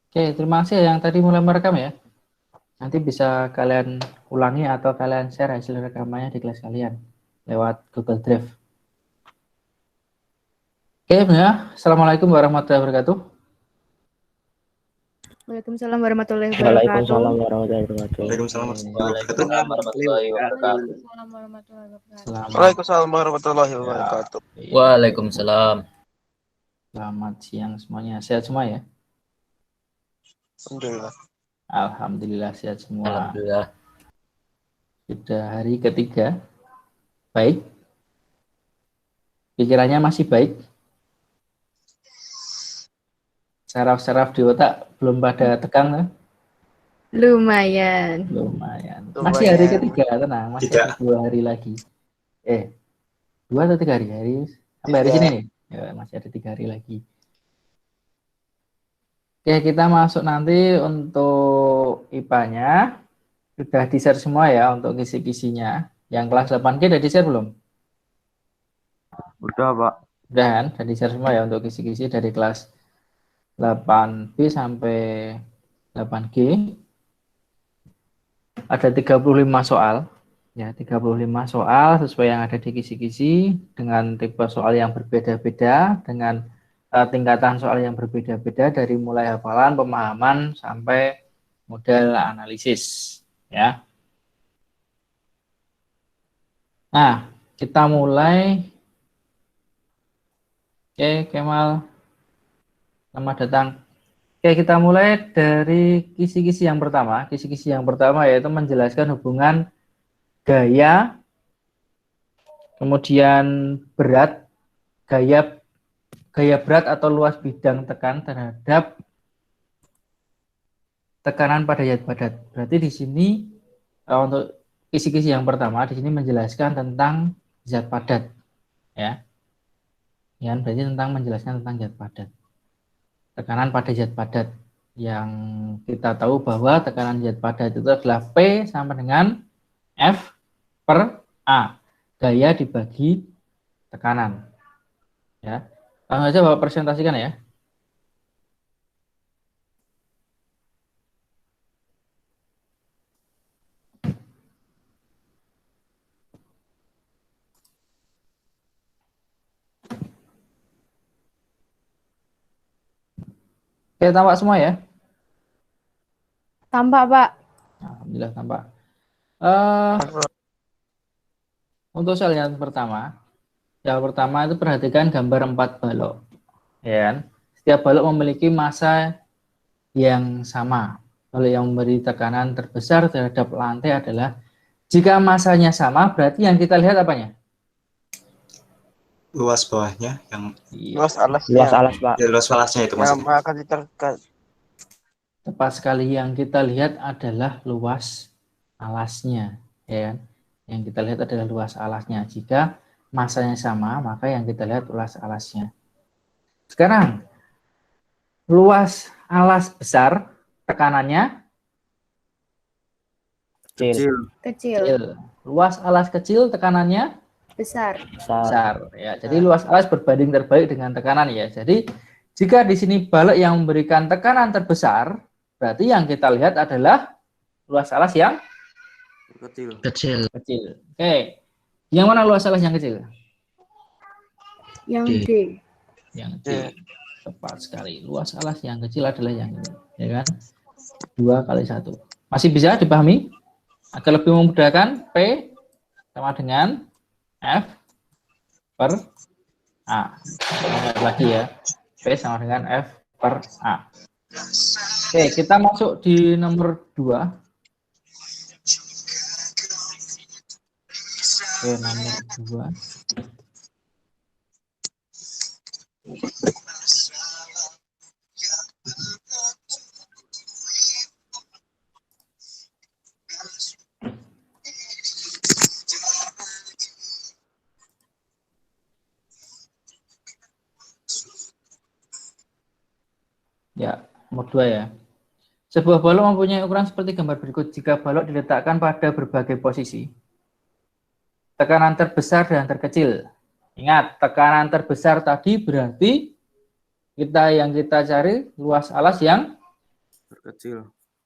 Oke, terima kasih yang tadi mulai merekam ya. Nanti bisa kalian ulangi atau kalian share hasil rekamannya di kelas kalian lewat Google Drive. Oke, ya. Assalamualaikum warahmatullahi wabarakatuh. Waalaikumsalam warahmatullahi wabarakatuh. Waalaikumsalam warahmatullahi wabarakatuh. Waalaikumsalam warahmatullahi wabarakatuh. Waalaikumsalam warahmatullahi wabarakatuh. Waalaikumsalam. Selamat siang semuanya. Sehat semua ya? Alhamdulillah. Alhamdulillah sehat semua. Alhamdulillah. Sudah hari ketiga. Baik. Pikirannya masih baik. Saraf-saraf di otak belum pada tegang kan? Lumayan. Lumayan. Masih hari ketiga, tenang. Masih ada 2 hari lagi. 2 atau 3 hari? Sampai hari sini nih. Ya, masih ada 3 hari lagi. Oke, kita masuk nanti untuk IPA-nya. Sudah di-share semua ya untuk kisi-kisinya. Yang kelas 8G udah di-share belum? Udah, Pak. Udah kan? Udah di-share semua ya untuk kisi-kisi dari kelas 8B sampai 8G. Ada 35 soal. Ya, 35 soal sesuai yang ada di kisi-kisi dengan tipe soal yang berbeda-beda, dengan tingkatan soal yang berbeda-beda dari mulai hafalan, pemahaman sampai model analisis, ya. Nah, kita mulai. Oke, Kemal, selamat datang. Oke, kita mulai dari kisi-kisi yang pertama. Kisi-kisi yang pertama yaitu menjelaskan hubungan gaya, kemudian berat, gaya berat atau luas bidang tekan terhadap tekanan pada zat padat. Berarti di sini untuk kisi-kisi yang pertama di sini menjelaskan tentang zat padat, ya. Ya, berarti tentang menjelaskan tentang zat padat. Tekanan pada zat padat yang kita tahu bahwa tekanan zat padat itu adalah P sama dengan F per A. Gaya dibagi tekanan. Ya. Langsung aja Bapak presentasikan ya. Oke, tampak semua ya? Tampak, Pak. Alhamdulillah tampak. Untuk soal yang pertama itu perhatikan gambar 4 balok. Ya kan? Setiap balok memiliki massa yang sama. Balok yang memberi tekanan terbesar terhadap lantai adalah, jika massanya sama, berarti yang kita lihat apanya? Luas bawahnya yang Luas alas, Pak. ya, luas alasnya itu yang maksudnya. akan diterkat. Tepat sekali, yang kita lihat adalah luas alasnya, ya kan? Yang kita lihat adalah luas alasnya. Jika massanya sama, maka yang kita lihat luas alasnya. Sekarang, luas alas besar, tekanannya Kecil. Luas alas kecil, tekanannya Besar. besar. Ya, jadi luas alas berbanding terbalik dengan tekanan ya. Jadi jika di sini balok yang memberikan tekanan terbesar, berarti yang kita lihat adalah luas alas yang Kecil. Oke. Yang mana luas alas yang kecil? Yang D. Yang D. Tepat sekali. Luas alas yang kecil adalah yang ini, ya kan? 2 kali 1. Masih bisa dipahami? Agar lebih memudahkan, P sama dengan F per A. Lihat lagi ya. P sama dengan F per A. Oke, kita masuk di nomor 2. Oke, nomor 2. Ya, nomor 2 ya. Sebuah balok mempunyai ukuran seperti gambar berikut. Jika balok diletakkan pada berbagai posisi, tekanan terbesar dan terkecil. Ingat, tekanan terbesar tadi berarti yang kita cari luas alas yang Terkecil.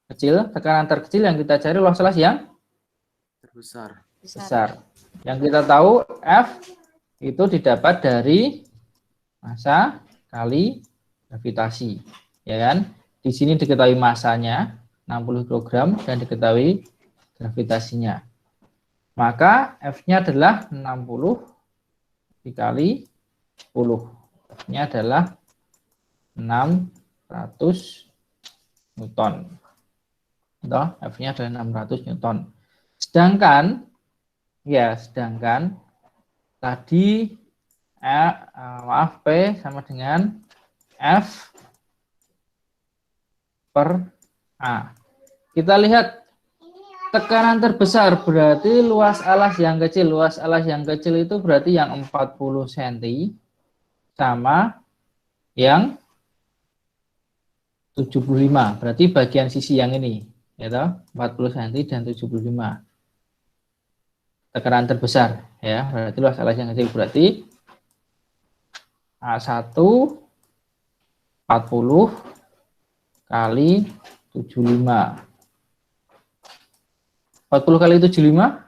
Kecil. Tekanan terkecil yang kita cari luas alas yang Terbesar. besar. Yang kita tahu F itu didapat dari massa kali gravitasi, ya kan? Di sini diketahui massanya 60 kg dan diketahui gravitasinya. Maka F-nya adalah 60 dikali 10. F-nya adalah 600 Newton. F-nya adalah 600 Newton. Sedangkan tadi P sama dengan F per A. Kita lihat tekanan terbesar berarti luas alas yang kecil. Luas alas yang kecil itu berarti yang 40 cm sama yang 75. Berarti bagian sisi yang ini, ya toh, 40 cm dan 75. Tekanan terbesar, ya, berarti luas alas yang kecil berarti A1 40 kali 75. 40 kali 75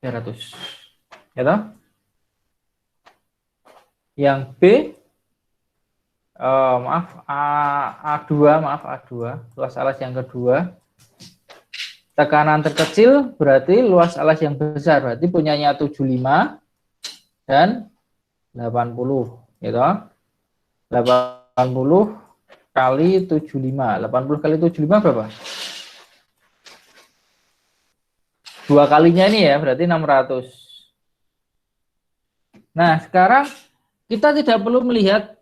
300. Ya toh? Yang B A2, luas alas yang kedua. Tekanan terkecil berarti luas alas yang besar, berarti punyanya 75 dan 80, gitu. 80 kali 75. 80 kali 75 berapa? Dua kalinya ini ya, berarti 600. Nah, sekarang kita tidak perlu melihat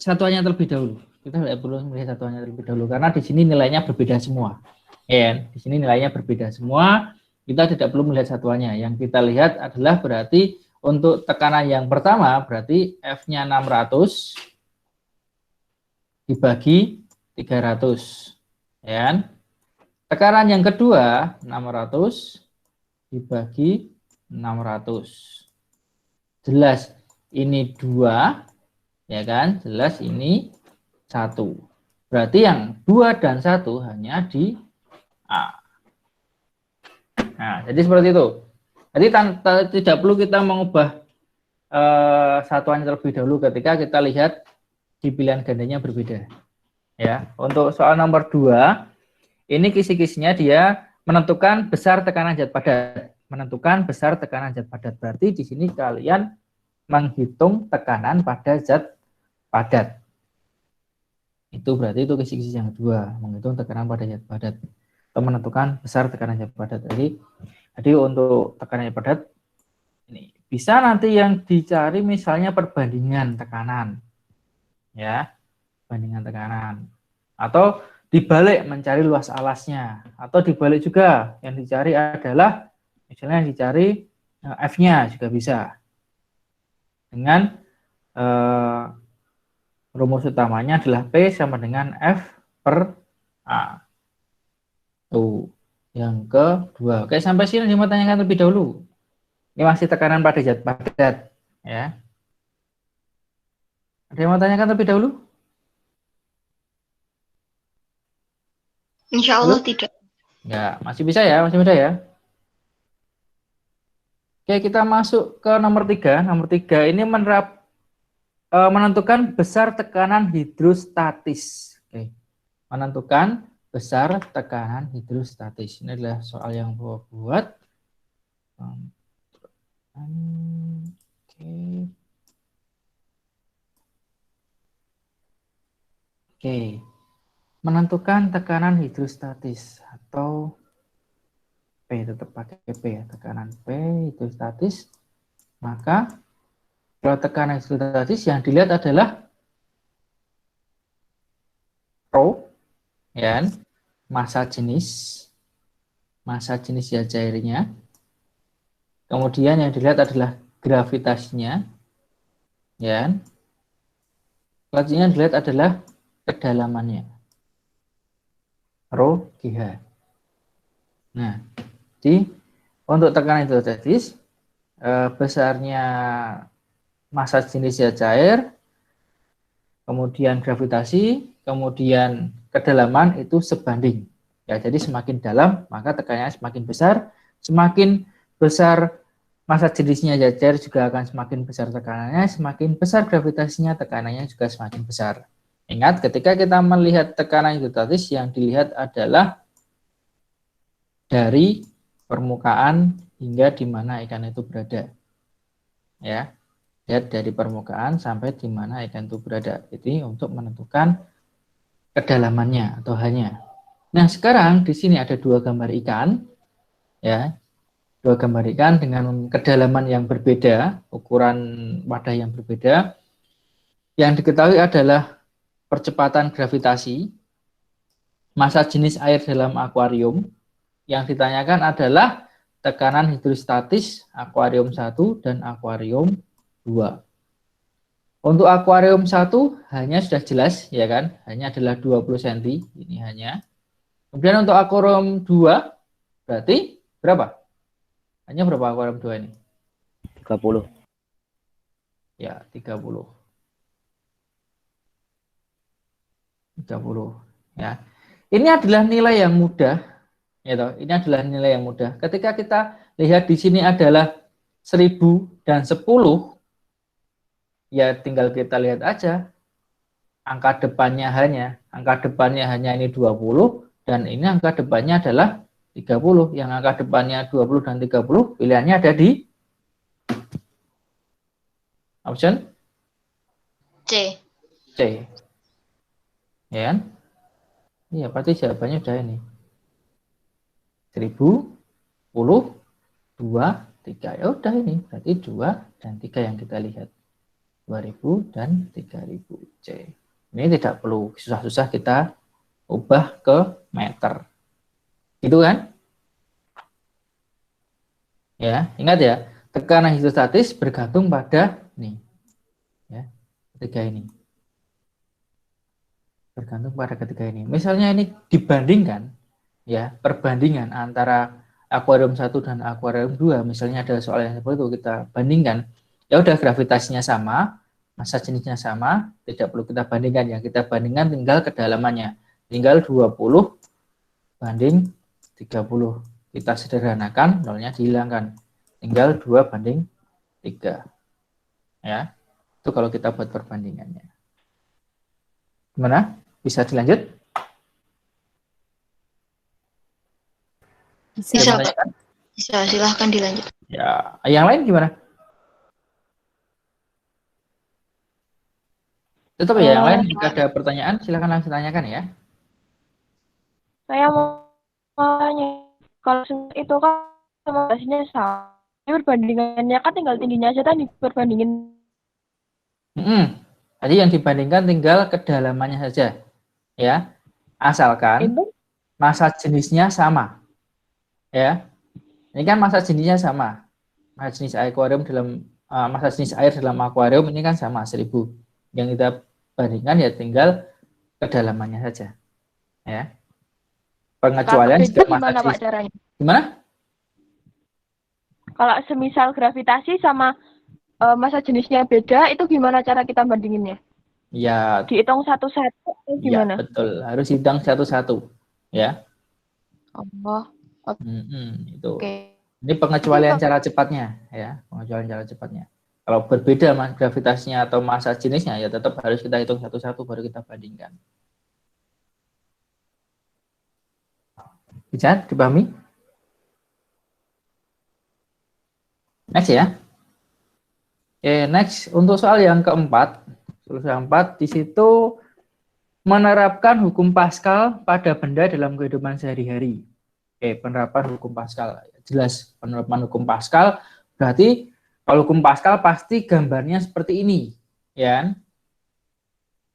satuannya terlebih dahulu. Kita tidak perlu melihat satuannya terlebih dahulu karena di sini nilainya berbeda semua. Ya, di sini nilainya berbeda semua. Kita tidak perlu melihat satuannya. Yang kita lihat adalah berarti untuk tekanan yang pertama berarti F-nya 600 dibagi 300. Ya. Tekanan yang kedua 600 dibagi 600. Jelas ini 2, ya kan? Jelas ini 1. Berarti yang 2 dan 1 hanya di A. Nah, jadi seperti itu. Jadi tidak perlu kita mengubah satuannya terlebih dahulu ketika kita lihat di pilihan gandanya berbeda. Ya, untuk soal nomor 2, ini kisi-kisinya dia menentukan besar tekanan zat padat. Menentukan besar tekanan zat padat. Berarti di sini kalian menghitung tekanan pada zat padat. Itu berarti itu kisi-kisi yang kedua, menghitung tekanan pada zat padat. Atau menentukan besar tekanan zat padat. Jadi untuk tekanan zat padat ini bisa nanti yang dicari misalnya perbandingan tekanan, ya, perbandingan tekanan, atau dibalik mencari luas alasnya, atau dibalik juga yang dicari adalah misalnya yang dicari F-nya juga bisa dengan rumus utamanya adalah P sama dengan F per A. Tuh, yang kedua. Oke, sampai sini mau tanyakan terlebih dahulu. Ini masih tekanan pada zat padat, ya. Ada yang mau tanyakan terlebih dahulu? Insya Allah tidak. Ya, masih bisa ya, masih mudah ya. Oke, kita masuk ke nomor 3. Nomor 3 ini menentukan besar tekanan hidrostatis. Oke. Menentukan besar tekanan hidrostatis. Ini adalah soal yang buat. Oke. Menentukan tekanan hidrostatis atau P, tetap pakai P ya, tekanan P hidrostatis. Maka kalau tekanan hidrostatis yang dilihat adalah rho, ya, massa jenis zat cairnya. Kemudian yang dilihat adalah gravitasinya, ya. Selanjutnya yang dilihat adalah kedalamannya, rho GH. Nah, untuk tekanan hidrostatis besarnya massa jenis zat cair, kemudian gravitasi, kemudian kedalaman itu sebanding. Ya, jadi semakin dalam maka tekanannya semakin besar, semakin besar massa jenisnya cair juga akan semakin besar tekanannya, semakin besar gravitasinya tekanannya juga semakin besar. Ingat, ketika kita melihat tekanan hidrostatis yang dilihat adalah dari permukaan hingga di mana ikan itu berada. Ya, lihat dari permukaan sampai di mana ikan itu berada. Jadi untuk menentukan kedalamannya atau hanya. Nah, sekarang di sini ada dua gambar ikan, ya, dua gambar ikan dengan kedalaman yang berbeda, ukuran wadah yang berbeda. Yang diketahui adalah percepatan gravitasi, massa jenis air dalam akuarium. Yang ditanyakan adalah tekanan hidrostatis akuarium 1 dan akuarium 2. Untuk akuarium 1 hanya sudah jelas, ya kan? Hanya adalah 20 cm, ini hanya. Kemudian untuk akuarium 2 berarti berapa? Hanya berapa akuarium 2 ini? 30. Ya, 30. 30, ya. Ini adalah nilai yang mudah, ya toh. Ini adalah nilai yang mudah. Ketika kita lihat di sini adalah 1000 dan 10, ya tinggal kita lihat aja. Angka depannya hanya ini 20 dan ini angka depannya adalah 30. Yang angka depannya 20 dan 30 pilihannya ada di option C. C. Ya kan? Iya, pasti jawabannya udah ini. 1000, 10, 2, 3. Ya udah ini. Berarti 2 dan 3 yang kita lihat. 2000 dan 3000. C. Ini tidak perlu susah-susah kita ubah ke meter. Gitu kan? Ya, ingat ya. Tekanan hidrostatis bergantung pada nih. Ya, ketiga ini. Bergantung pada ketiga ini. Misalnya ini dibandingkan, ya, perbandingan antara akuarium 1 dan akuarium 2, misalnya ada soal yang seperti itu, kita bandingkan, ya udah gravitasinya sama, massa jenisnya sama, tidak perlu kita bandingkan, yang kita bandingkan tinggal kedalamannya, tinggal 20 banding 30, kita sederhanakan, nolnya dihilangkan, tinggal 2 banding 3, ya, itu kalau kita buat perbandingannya. Gimana? Bisa dilanjut? Bisa, Ada Pak. Bisa, silahkan dilanjut. Ya, yang lain gimana? Tetap ya, yang lain jika ada pertanyaan silakan langsung tanyakan ya. Saya mau tanya, kalau itu kan sama batasnya sama, perbandingannya kan tinggal tingginya aja tadi perbandingin. Tadi yang dibandingkan tinggal kedalamannya saja, ya. Asalkan Itu? massa jenisnya sama, ya. Ini kan massa jenisnya sama, massa jenis akuarium dalam massa jenis air dalam akuarium ini kan sama 1000. Yang kita bandingkan ya tinggal kedalamannya saja, ya. Pengecualian jika massa gimana, Pak, jenis caranya? gimana? Kalau semisal gravitasi sama massa jenisnya beda, itu gimana cara kita bandinginnya? Ya, Dihitung satu-satu atau ya gimana? betul, harus hitung satu-satu, ya. Oh, Itu. oke. Ini pengecualian cara cepatnya, ya, pengecualian cara cepatnya. Kalau berbeda gravitasinya atau massa jenisnya, ya tetap harus kita hitung satu-satu baru kita bandingkan. Bisa dipahami? Next ya. Oke, next untuk soal yang keempat. Soal yang keempat di situ menerapkan hukum Pascal pada benda dalam kehidupan sehari-hari. Oke, penerapan hukum Pascal. Jelas penerapan hukum Pascal berarti kalau hukum Pascal pasti gambarnya seperti ini, ya.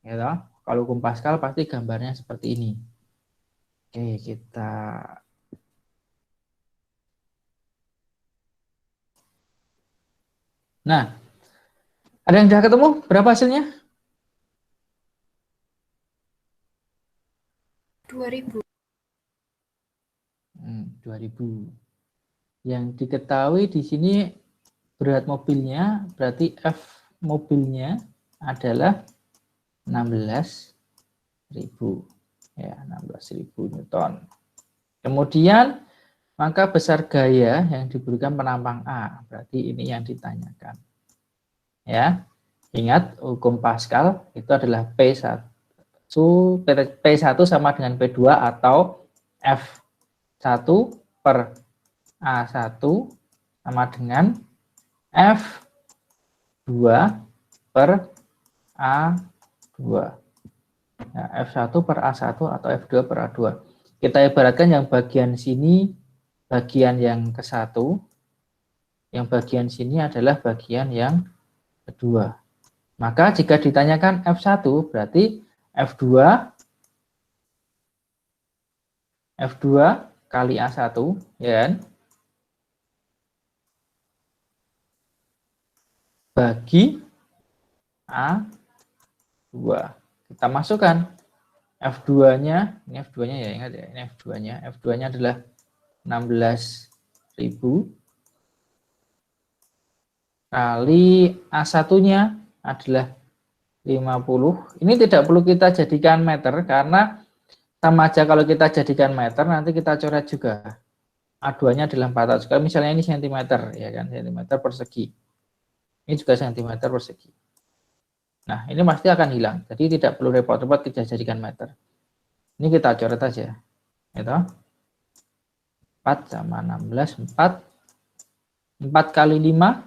Ya, kalau hukum Pascal pasti gambarnya seperti ini. Oke, kita Nah, ada yang sudah ketemu? Berapa hasilnya? 2000. 2000. Yang diketahui di sini berat mobilnya, berarti F mobilnya adalah 16 Ya, 16.000 Newton. Kemudian maka besar gaya yang diberikan penampang A. Berarti ini yang ditanyakan. Ya. Ingat hukum Pascal itu adalah P1 sama dengan P2 atau F1 per A1 sama dengan F2 per A2. Ya, F1 per A1 atau F2 per A2. Kita ibaratkan yang bagian sini bagian yang ke-1, yang bagian sini adalah bagian yang kedua. Maka jika ditanyakan F1 berarti F2 kali A1, ya kan? Bagi A2. Kita masukkan F2-nya, ini F2-nya ya, ingat ya, ini F2-nya. F2-nya adalah 16.000 kali A1-nya adalah 50. Ini tidak perlu kita jadikan meter karena sama aja kalau kita jadikan meter nanti kita coret juga. A2-nya adalah 400. Kalau misalnya ini cm, ya kan, cm persegi. Ini juga cm persegi. Nah, ini pasti akan hilang. Jadi tidak perlu repot-repot kita jadikan meter. Ini kita coret aja. Gitu. 4 sama 16, 4. 4 kali 5,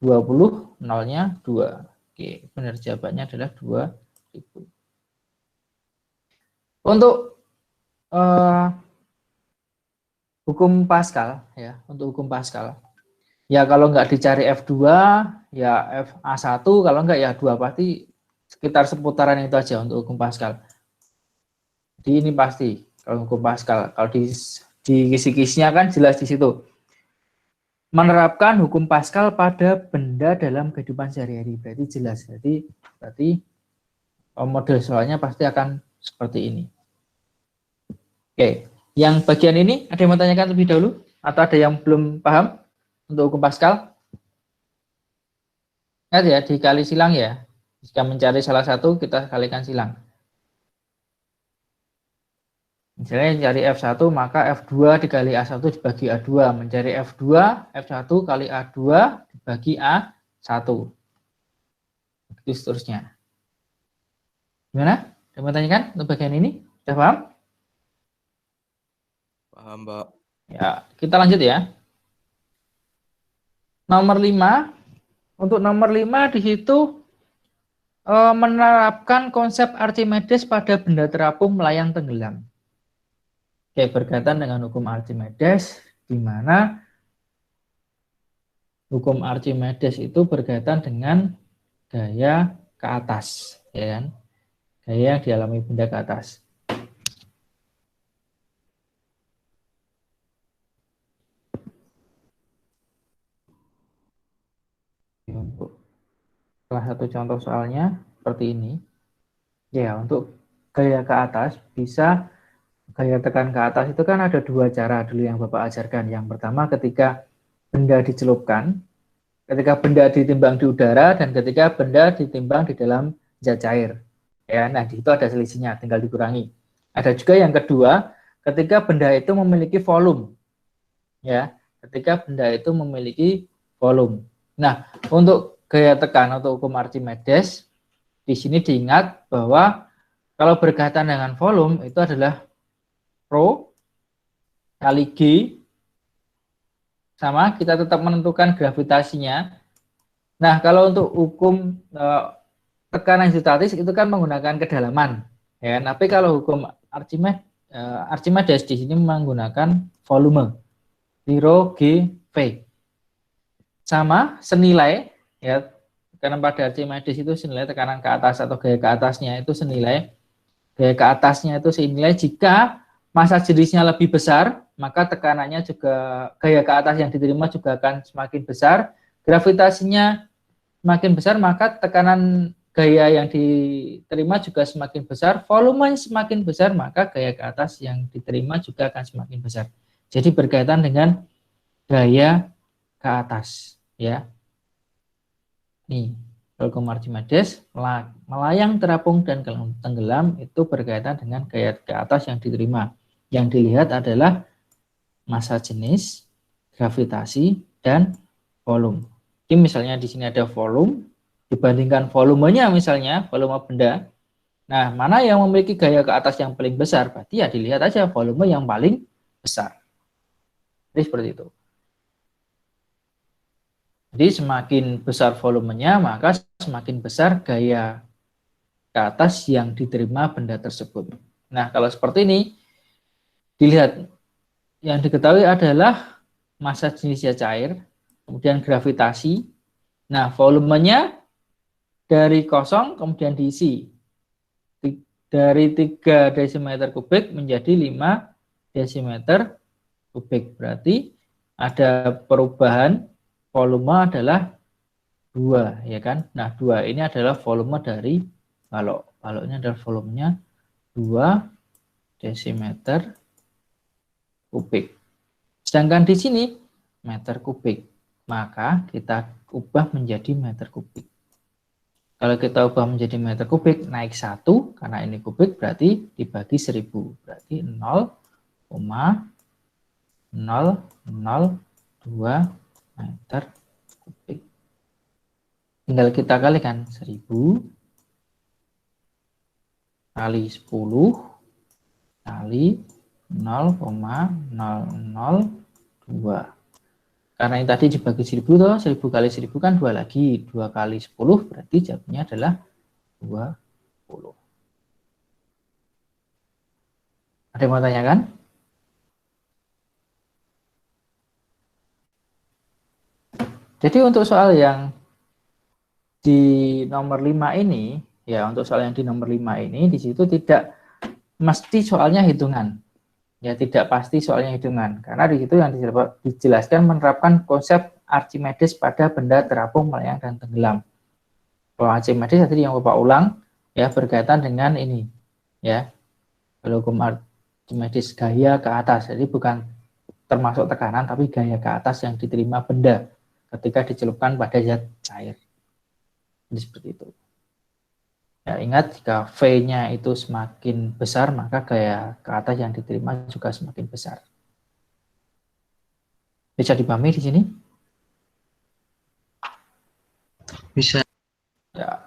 20, nolnya 2. Oke, benar jawabannya adalah 2.000. Untuk hukum Pascal, ya, untuk hukum Pascal. Ya kalau nggak dicari F2, ya FA1, kalau nggak ya 2, pasti sekitar seputaran itu aja untuk hukum Pascal. Jadi ini pasti kalau hukum Pascal. Kalau di kisi-kisinya kan jelas di situ. Menerapkan hukum Pascal pada benda dalam kehidupan sehari-hari. Berarti jelas. Berarti model soalnya pasti akan seperti ini. Oke, yang bagian ini ada yang mau tanyakan lebih dahulu? Atau ada yang belum paham untuk hukum Pascal? Ingat ya, dikali silang ya. Jika mencari salah satu, kita kalikan silang. Misalnya cari F1, maka F2 dikali A1 dibagi A2. Mencari F2, F1 kali A2 dibagi A1. Itu seterusnya. Gimana? Ada yang mau tanyakan untuk bagian ini? Sudah paham? Paham, Mbak. Ya, kita lanjut ya. Nomor 5. Untuk nomor 5 di situ menerapkan konsep Archimedes pada benda terapung melayang tenggelam. Oke, berkaitan dengan hukum Archimedes, di mana hukum Archimedes itu berkaitan dengan gaya ke atas, ya kan? Gaya yang dialami benda ke atas. Untuk salah satu contoh soalnya seperti ini. Ya, untuk gaya ke atas bisa gaya tekan ke atas itu kan ada 2 cara dulu yang Bapak ajarkan. Yang pertama ketika benda dicelupkan, ketika benda ditimbang di udara, dan ketika benda ditimbang di dalam zat cair. Ya, nah di situ ada selisihnya, tinggal dikurangi. Ada juga yang kedua, ketika benda itu memiliki volume. Ya, ketika benda itu memiliki volume. Nah, untuk gaya tekan atau hukum Archimedes, di sini diingat bahwa kalau berkaitan dengan volume itu adalah Rho kali G, sama kita tetap menentukan gravitasinya. Nah, kalau untuk hukum tekanan isostatis itu kan menggunakan kedalaman, ya. Tapi kalau hukum Archimedes di sini menggunakan volume, Rho G V, sama senilai, ya. Karena pada Archimedes itu senilai tekanan ke atas atau gaya ke atasnya itu senilai, gaya ke atasnya itu senilai jika massa jenisnya lebih besar, maka tekanannya juga, gaya ke atas yang diterima juga akan semakin besar. Gravitasinya semakin besar, maka tekanan gaya yang diterima juga semakin besar. Volumenya semakin besar, maka gaya ke atas yang diterima juga akan semakin besar. Jadi berkaitan dengan gaya ke atas, ya. Nih, Hukum Archimedes, melayang, terapung, dan tenggelam itu berkaitan dengan gaya ke atas yang diterima. Yang dilihat adalah massa jenis, gravitasi, dan volume. Jadi misalnya di sini ada volume, dibandingkan volumenya misalnya, volume benda. Nah, mana yang memiliki gaya ke atas yang paling besar? Berarti ya dilihat aja volume yang paling besar. Jadi seperti itu. Jadi semakin besar volumenya, maka semakin besar gaya ke atas yang diterima benda tersebut. Nah, kalau seperti ini, dilihat yang diketahui adalah massa jenisnya cair, kemudian gravitasi. Nah, volumenya dari kosong kemudian diisi. Dari 3 desimeter kubik menjadi 5 desimeter kubik. Berarti ada perubahan volume adalah 2, ya kan? Nah, 2 ini adalah volume dari balok. Balok ini adalah volumenya 2 desimeter kubik. Sedangkan di sini meter kubik. Maka kita ubah menjadi meter kubik. Kalau kita ubah menjadi meter kubik, naik 1, karena ini kubik berarti dibagi 1000. Berarti 0,0002 meter kubik. Tinggal kita kalikan 1000 kali 10 kali 0,002. Karena ini tadi dibagi 1000 toh, 1000 kali 1000 kan 2 lagi. 2 kali 10 berarti jawabnya adalah 20. Ada yang mau tanyakan? Jadi untuk soal yang di nomor 5 ini, ya untuk soal yang di nomor 5 ini, di situ tidak mesti soalnya hitungan. Ya tidak pasti soalnya hitungan. Karena di situ yang dijelaskan menerapkan konsep Archimedes pada benda terapung, melayang, dan tenggelam. Kalau Archimedes tadi yang Bapak ulang, ya berkaitan dengan ini. Ya, hukum Archimedes gaya ke atas. Jadi bukan termasuk tekanan, tapi gaya ke atas yang diterima benda ketika dicelupkan pada zat cair. Jadi seperti itu. Ya, ingat jika V-nya itu semakin besar, maka gaya ke atas yang diterima juga semakin besar. Bisa dipahami di sini? Bisa. Ya.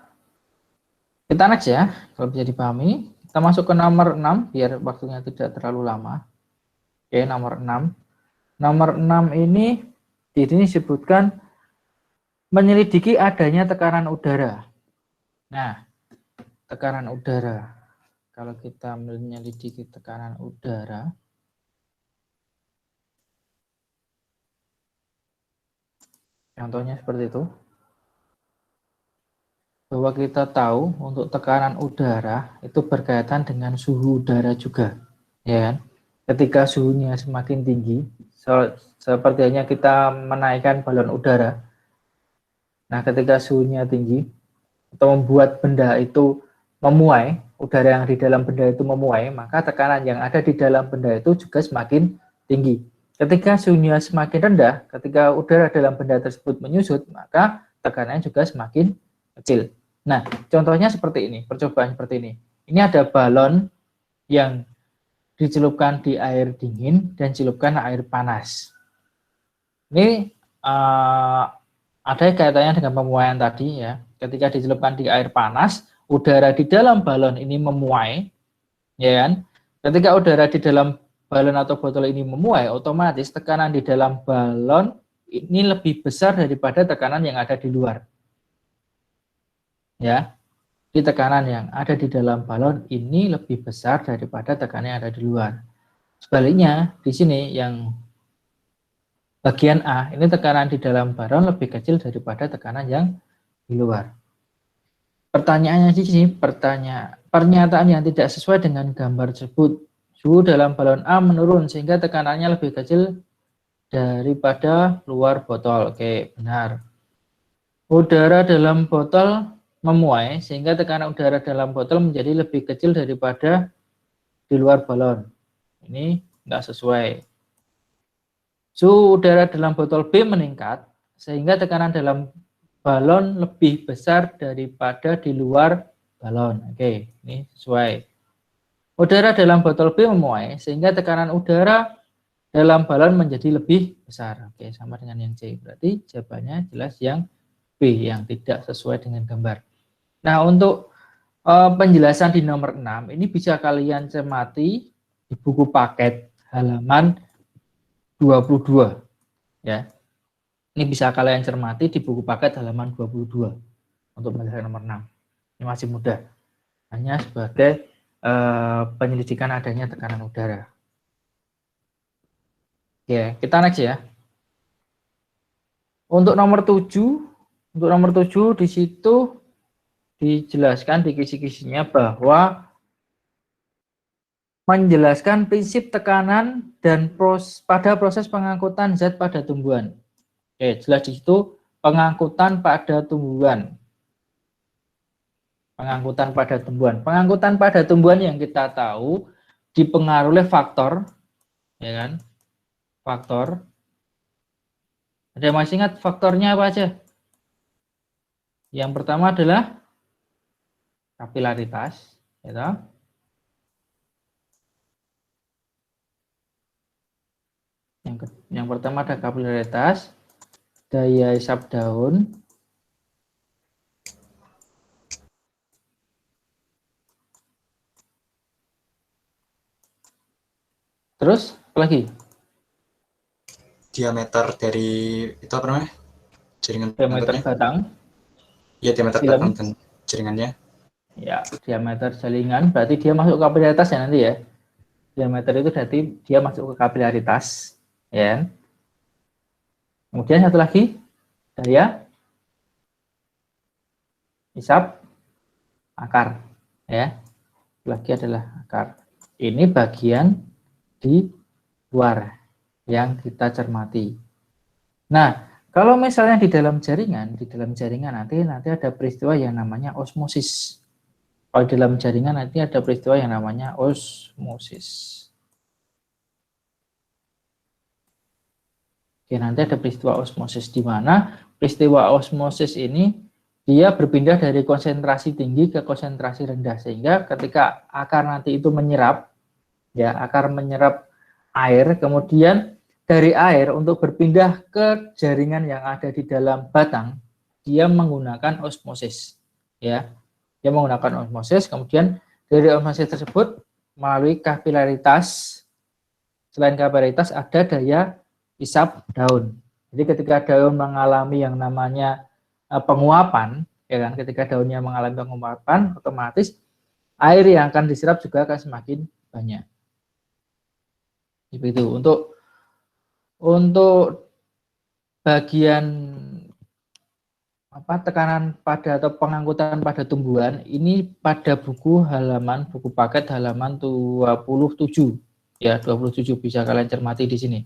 Kita next ya, kalau bisa dipahami. Kita masuk ke nomor 6, biar waktunya tidak terlalu lama. Oke, nomor 6. Nomor 6 ini di sini disebutkan menyelidiki adanya tekanan udara. Nah, tekanan udara. Kalau kita menyelidiki tekanan udara, contohnya seperti itu. Bahwa kita tahu untuk tekanan udara itu berkaitan dengan suhu udara juga, ya kan? Ketika suhunya semakin tinggi, seperti hanya kita menaikkan balon udara. Nah, ketika suhunya tinggi atau membuat benda itu memuai, udara yang di dalam benda itu memuai, maka tekanan yang ada di dalam benda itu juga semakin tinggi. Ketika suhunya semakin rendah, ketika udara dalam benda tersebut menyusut, maka tekanannya juga semakin kecil. Nah, contohnya seperti ini, percobaan seperti ini. Ini ada balon yang dicelupkan di air dingin dan celupkan air panas. Ini ada kaitannya dengan pemuaian tadi ya. Ketika dicelupkan di air panas, udara di dalam balon ini memuai, ya kan? Ketika udara di dalam balon atau botol ini memuai, otomatis tekanan di dalam balon ini lebih besar daripada tekanan yang ada di luar. Ya, di tekanan yang ada di dalam balon ini lebih besar daripada tekanan yang ada di luar. Sebaliknya, di sini yang bagian A, ini tekanan di dalam balon lebih kecil daripada tekanan yang di luar. Pertanyaannya di sini, pernyataan yang tidak sesuai dengan gambar tersebut. Suhu dalam balon A menurun sehingga tekanannya lebih kecil daripada luar botol. Oke, benar. Udara dalam botol memuai sehingga tekanan udara dalam botol menjadi lebih kecil daripada di luar balon. Ini enggak sesuai. Suhu udara dalam botol B meningkat sehingga tekanan dalam balon lebih besar daripada di luar balon. Oke, ini sesuai. Udara dalam botol B memuai sehingga tekanan udara dalam balon menjadi lebih besar. Oke, sama dengan yang C. Berarti jawabannya jelas yang B, yang tidak sesuai dengan gambar. Nah, untuk penjelasan di nomor 6, ini bisa kalian cermati di buku paket halaman 22. Ya. Ini bisa kalian cermati di buku paket halaman 22 untuk penjelasan nomor 6. Ini masih mudah. Hanya sebagai penyelidikan adanya tekanan udara. Oke, kita next ya. Untuk nomor 7, di situ dijelaskan di kisi-kisinya bahwa menjelaskan prinsip tekanan dan pada proses pengangkutan zat pada tumbuhan. Oke, jelas di situ pengangkutan pada tumbuhan. Pengangkutan pada tumbuhan. Pengangkutan pada tumbuhan yang kita tahu dipengaruhi oleh faktor, ya kan? Faktor. Ada yang masih ingat faktornya apa aja? Yang pertama adalah kapilaritas, ya toh? Yang pertama ada kapilaritas, daya isap daun, terus apa lagi? Diameter dari itu apa namanya? Jaringan Diameter pengangkutnya. batang. Ya, diameter Silam. batang dan jaringannya. Ya, diameter jaringan berarti dia masuk ke kapilaritas ya nanti ya. Diameter itu berarti dia masuk ke kapilaritas, ya. Kemudian satu lagi, daya isap akar, ya. Lagi adalah akar. Ini bagian di luar yang kita cermati. Nah, kalau misalnya di dalam jaringan nanti ada peristiwa yang namanya osmosis. Kalau di dalam jaringan nanti ada peristiwa yang namanya osmosis. Oke, nanti ada peristiwa osmosis di mana peristiwa osmosis ini dia berpindah dari konsentrasi tinggi ke konsentrasi rendah, sehingga ketika akar nanti itu menyerap, ya, akar menyerap air, kemudian dari air untuk berpindah ke jaringan yang ada di dalam batang, dia menggunakan osmosis, ya. Dia menggunakan osmosis, kemudian dari osmosis tersebut melalui kapilaritas, selain kapilaritas ada daya isap daun. Jadi ketika daun mengalami yang namanya penguapan, ya kan, ketika daunnya mengalami penguapan, otomatis air yang akan diserap juga akan semakin banyak. Itu untuk bagian tekanan pada atau pengangkutan pada tumbuhan ini pada buku paket halaman 27 ya, 27 bisa kalian cermati di sini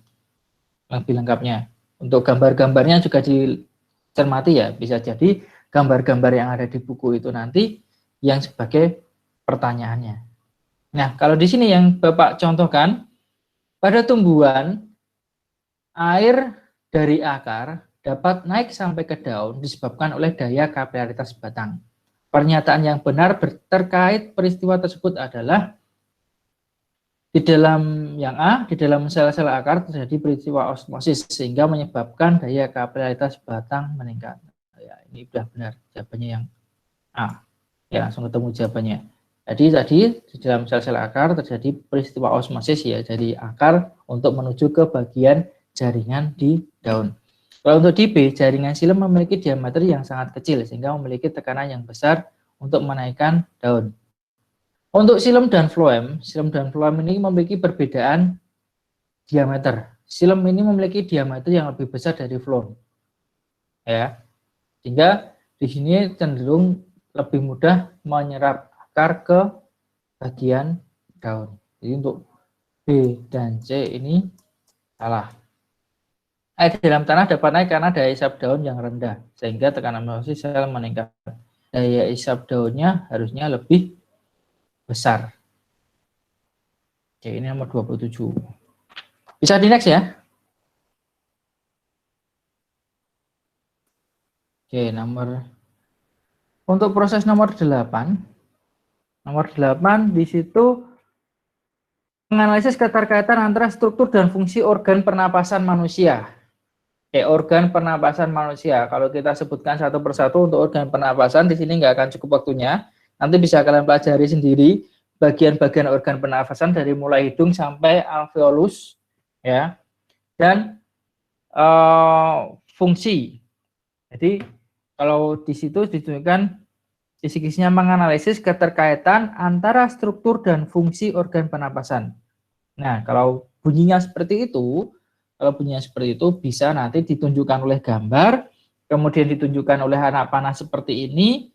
lebih lengkapnya. Untuk gambar-gambarnya juga dicermati ya, bisa jadi gambar-gambar yang ada di buku itu nanti yang sebagai pertanyaannya. Nah, kalau di sini yang Bapak contohkan, pada tumbuhan air dari akar dapat naik sampai ke daun disebabkan oleh daya kapilaritas batang. Pernyataan yang benar terkait peristiwa tersebut adalah di dalam yang A, di dalam sel-sel akar terjadi peristiwa osmosis sehingga menyebabkan daya kapilaritas batang meningkat. Ya, ini sudah benar jawabannya yang A. Ya, langsung ketemu jawabannya. Jadi tadi di dalam sel-sel akar terjadi peristiwa osmosis ya, dari akar untuk menuju ke bagian jaringan di daun. Kalau untuk di B, jaringan silem memiliki diameter yang sangat kecil sehingga memiliki tekanan yang besar untuk menaikkan daun. Untuk silem dan floem ini memiliki perbedaan diameter. Silem ini memiliki diameter yang lebih besar dari floem. Ya. Sehingga di sini cenderung lebih mudah menyerap akar ke bagian daun. Jadi untuk B dan C ini salah. Air di dalam tanah dapat naik karena daya isap daun yang rendah, sehingga tekanan osmosis sel meningkat. Daya isap daunnya harusnya lebih besar. Oke, ini nomor 27. Bisa di next ya. Oke, untuk proses nomor 8. Nomor 8 di situ menganalisis keterkaitan antara struktur dan fungsi organ pernapasan manusia. Organ pernapasan manusia. Kalau kita sebutkan satu persatu untuk organ pernapasan, di sini nggak akan cukup waktunya. Nanti bisa kalian pelajari sendiri bagian-bagian organ pernapasan dari mulai hidung sampai alveolus, ya. Dan fungsi. Jadi kalau di situ ditunjukkan kisi-kisinya menganalisis keterkaitan antara struktur dan fungsi organ pernapasan. Nah, kalau bunyinya seperti itu, bisa nanti ditunjukkan oleh gambar, kemudian ditunjukkan oleh anak panah seperti ini,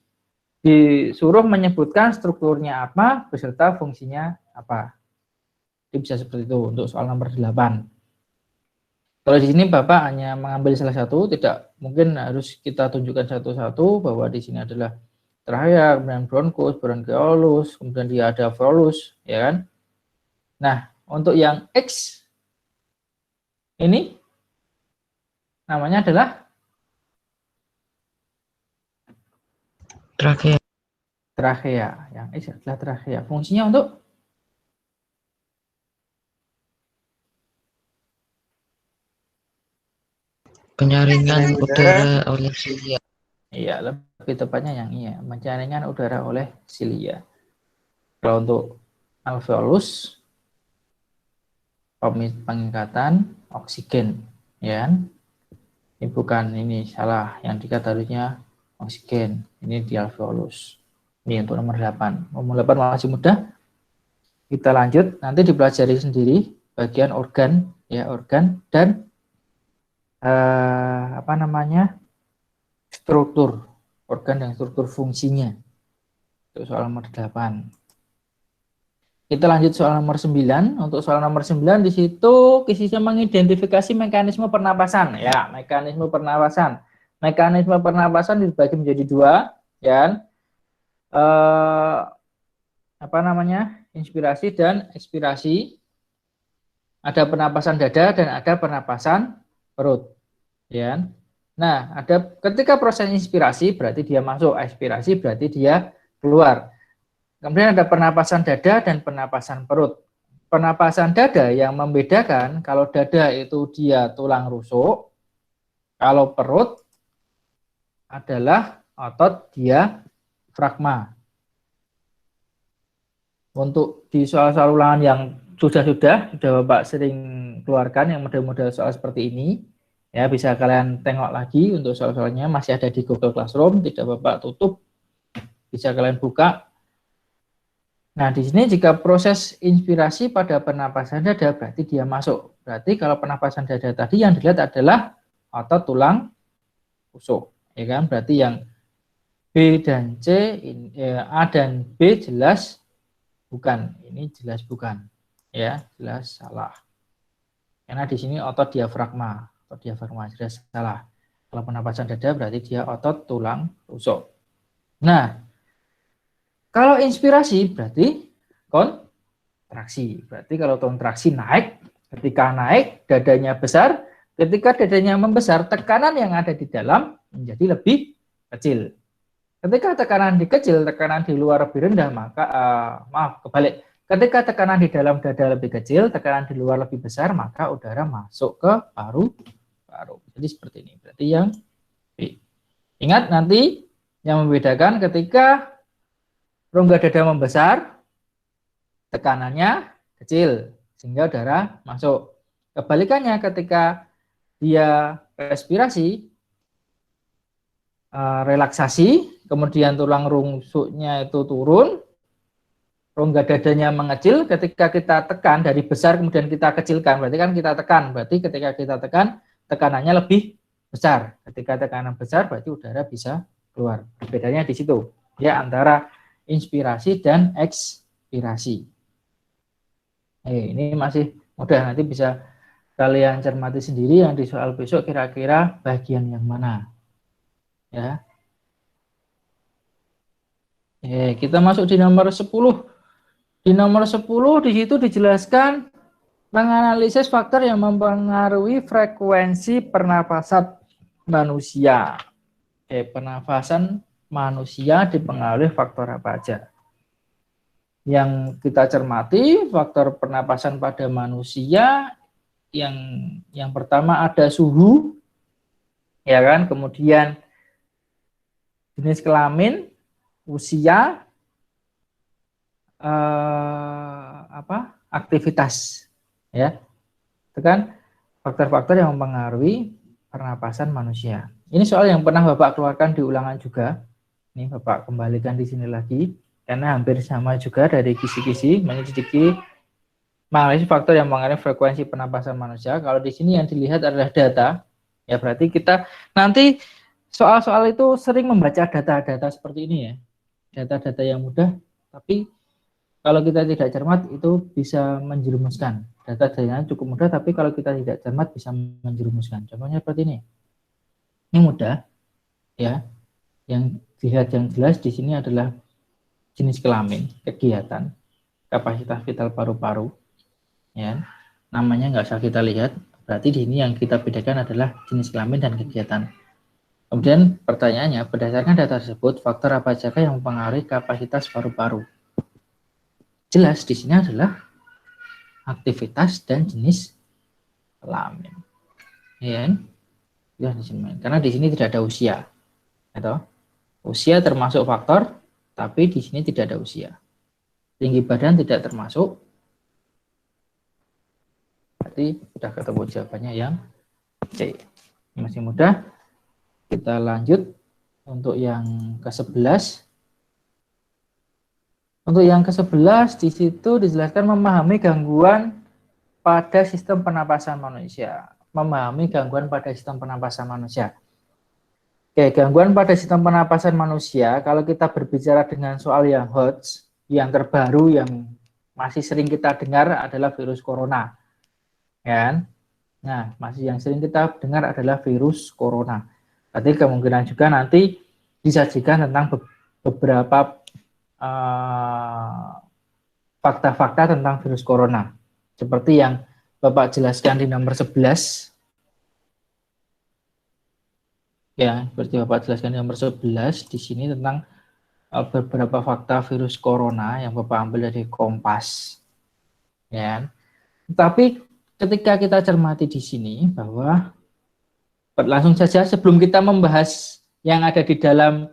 disuruh menyebutkan strukturnya apa, beserta fungsinya apa. Itu bisa seperti itu untuk soal nomor 8. Kalau di sini Bapak hanya mengambil salah satu, tidak mungkin harus kita tunjukkan satu-satu bahwa di sini adalah trachea, kemudian bronkus, bronchiolus, kemudian dia ada alveolus, ya kan? Nah, untuk yang X ini namanya adalah Trachea. trachea. Yang X adalah trachea. Fungsinya untuk Penyaringan udara oleh silia. iya, lebih tepatnya yang iya, penyaringan udara oleh silia. Kalau untuk alveolus, pengikatan oksigen, ya. Ini bukan, ini salah, yang dikata harusnya oksigen. Ini di alveolus. Ini untuk nomor 8. Nomor 8 masih mudah. Kita lanjut, nanti dipelajari sendiri bagian organ, ya, organ dan struktur organ dan struktur fungsinya. Untuk soal nomor 8. Kita lanjut soal nomor 9. Untuk soal nomor 9 di situ kisinya mengidentifikasi mekanisme pernapasan, ya, mekanisme pernapasan. Mekanisme pernapasan dibagi menjadi 2, ya. Inspirasi dan ekspirasi. Ada pernapasan dada dan ada pernapasan perut. Ya. Nah, ketika proses inspirasi berarti dia masuk, ekspirasi berarti dia keluar. Kemudian ada pernapasan dada dan pernapasan perut. Pernapasan dada yang membedakan kalau dada itu dia tulang rusuk, kalau perut adalah otot diafragma. Untuk di soal-soal ulangan yang sudah Bapak sering keluarkan yang model-model soal seperti ini. Ya, bisa kalian tengok lagi untuk soal-soalnya, masih ada di Google Classroom, tidak Bapak tutup, bisa kalian buka. Nah, di sini jika proses inspirasi pada pernapasan dada berarti dia masuk. Berarti kalau pernapasan dada tadi yang dilihat adalah otot tulang rusuk, ya kan? Berarti yang B dan C, A dan B jelas bukan, ini jelas bukan, ya, jelas salah. Karena di sini otot diafragma. Sudah salah. Kalau pernapasan dada berarti dia otot tulang rusuk. Nah, kalau inspirasi berarti kontraksi. Berarti kalau kontraksi naik, ketika naik dadanya besar, ketika dadanya membesar tekanan yang ada di dalam menjadi lebih kecil. Ketika tekanan dikecil, tekanan di luar lebih rendah, maka kebalik. Ketika tekanan di dalam dada lebih kecil, tekanan di luar lebih besar, maka udara masuk ke paru-paru. Jadi seperti ini. Berarti yang B. Ingat nanti yang membedakan ketika rongga dada membesar, tekanannya kecil, sehingga udara masuk. Kebalikannya ketika dia respirasi, relaksasi, kemudian tulang rusuknya itu turun, rongga dadanya mengecil, ketika kita tekan dari besar kemudian kita kecilkan, berarti kan kita tekan, berarti ketika kita tekan tekanannya lebih besar. Ketika tekanan besar berarti udara bisa keluar. Bedanya di situ, ya, antara inspirasi dan ekspirasi. Ini masih mudah, nanti bisa kalian cermati sendiri yang di soal besok kira-kira bagian yang mana. Ya. Kita masuk di nomor 10. Di nomor 10 di situ dijelaskan menganalisis faktor yang mempengaruhi frekuensi pernapasan manusia. Pernafasan manusia dipengaruhi faktor apa aja? Yang kita cermati faktor pernapasan pada manusia yang pertama ada suhu, ya kan? Kemudian jenis kelamin, usia, aktivitas, ya. Itu kan faktor-faktor yang mempengaruhi pernapasan manusia. Ini soal yang pernah Bapak keluarkan di ulangan juga. Ini Bapak kembalikan di sini lagi karena hampir sama juga dari kisi-kisi menyelidiki menganalisis faktor yang mengenai frekuensi pernapasan manusia. Kalau di sini yang dilihat adalah data, ya berarti kita nanti soal-soal itu sering membaca data-data seperti ini ya. Data-data yang mudah, tapi kalau kita tidak cermat itu bisa menjerumuskan. Data-datanya cukup mudah, tapi kalau kita tidak cermat bisa menjerumuskan. Contohnya seperti ini. Ini mudah, ya. Yang dilihat yang jelas di sini adalah jenis kelamin, kegiatan, kapasitas vital paru-paru, ya. Namanya nggak usah kita lihat. Berarti di sini yang kita bedakan adalah jenis kelamin dan kegiatan. Kemudian pertanyaannya, berdasarkan data tersebut, faktor apa saja yang mempengaruhi kapasitas paru-paru? Jelas di sini adalah aktivitas dan jenis kelamin. Ya, karena di sini tidak ada usia. Atau usia termasuk faktor, tapi di sini tidak ada usia. Tinggi badan tidak termasuk. Berarti sudah ketemu jawabannya yang C. Masih mudah. Kita lanjut untuk yang ke-11. Untuk yang ke-11 di situ dijelaskan memahami gangguan pada sistem pernapasan manusia. Memahami gangguan pada sistem pernapasan manusia. Oke, gangguan pada sistem pernapasan manusia, kalau kita berbicara dengan soal yang hot, yang terbaru, yang masih sering kita dengar adalah virus corona. Kan? Nah, masih yang sering kita dengar adalah virus corona. Berarti kemungkinan juga nanti disajikan tentang beberapa fakta-fakta tentang virus corona. Seperti yang Bapak jelaskan di nomor 11. Ya, seperti Bapak jelaskan di nomor 11 di sini tentang beberapa fakta virus corona yang Bapak ambil dari Kompas. Ya. Tapi ketika kita cermati di sini bahwa langsung saja sebelum kita membahas yang ada di dalam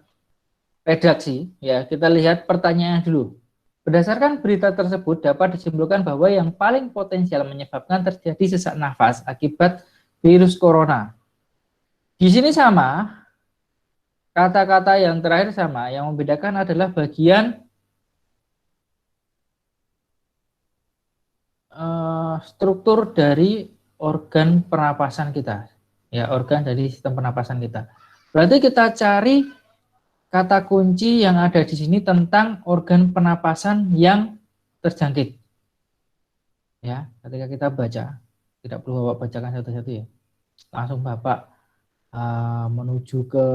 redaksi, ya kita lihat pertanyaan dulu. Berdasarkan berita tersebut dapat disimpulkan bahwa yang paling potensial menyebabkan terjadi sesak nafas akibat virus corona. Di sini sama, kata-kata yang terakhir sama, yang membedakan adalah bagian struktur dari organ pernapasan kita, ya organ dari sistem pernapasan kita. Berarti kita cari kata kunci yang ada di sini tentang organ pernapasan yang terjangkit. Ya, ketika kita baca, tidak perlu Bapak bacakan satu-satu ya. Langsung Bapak menuju ke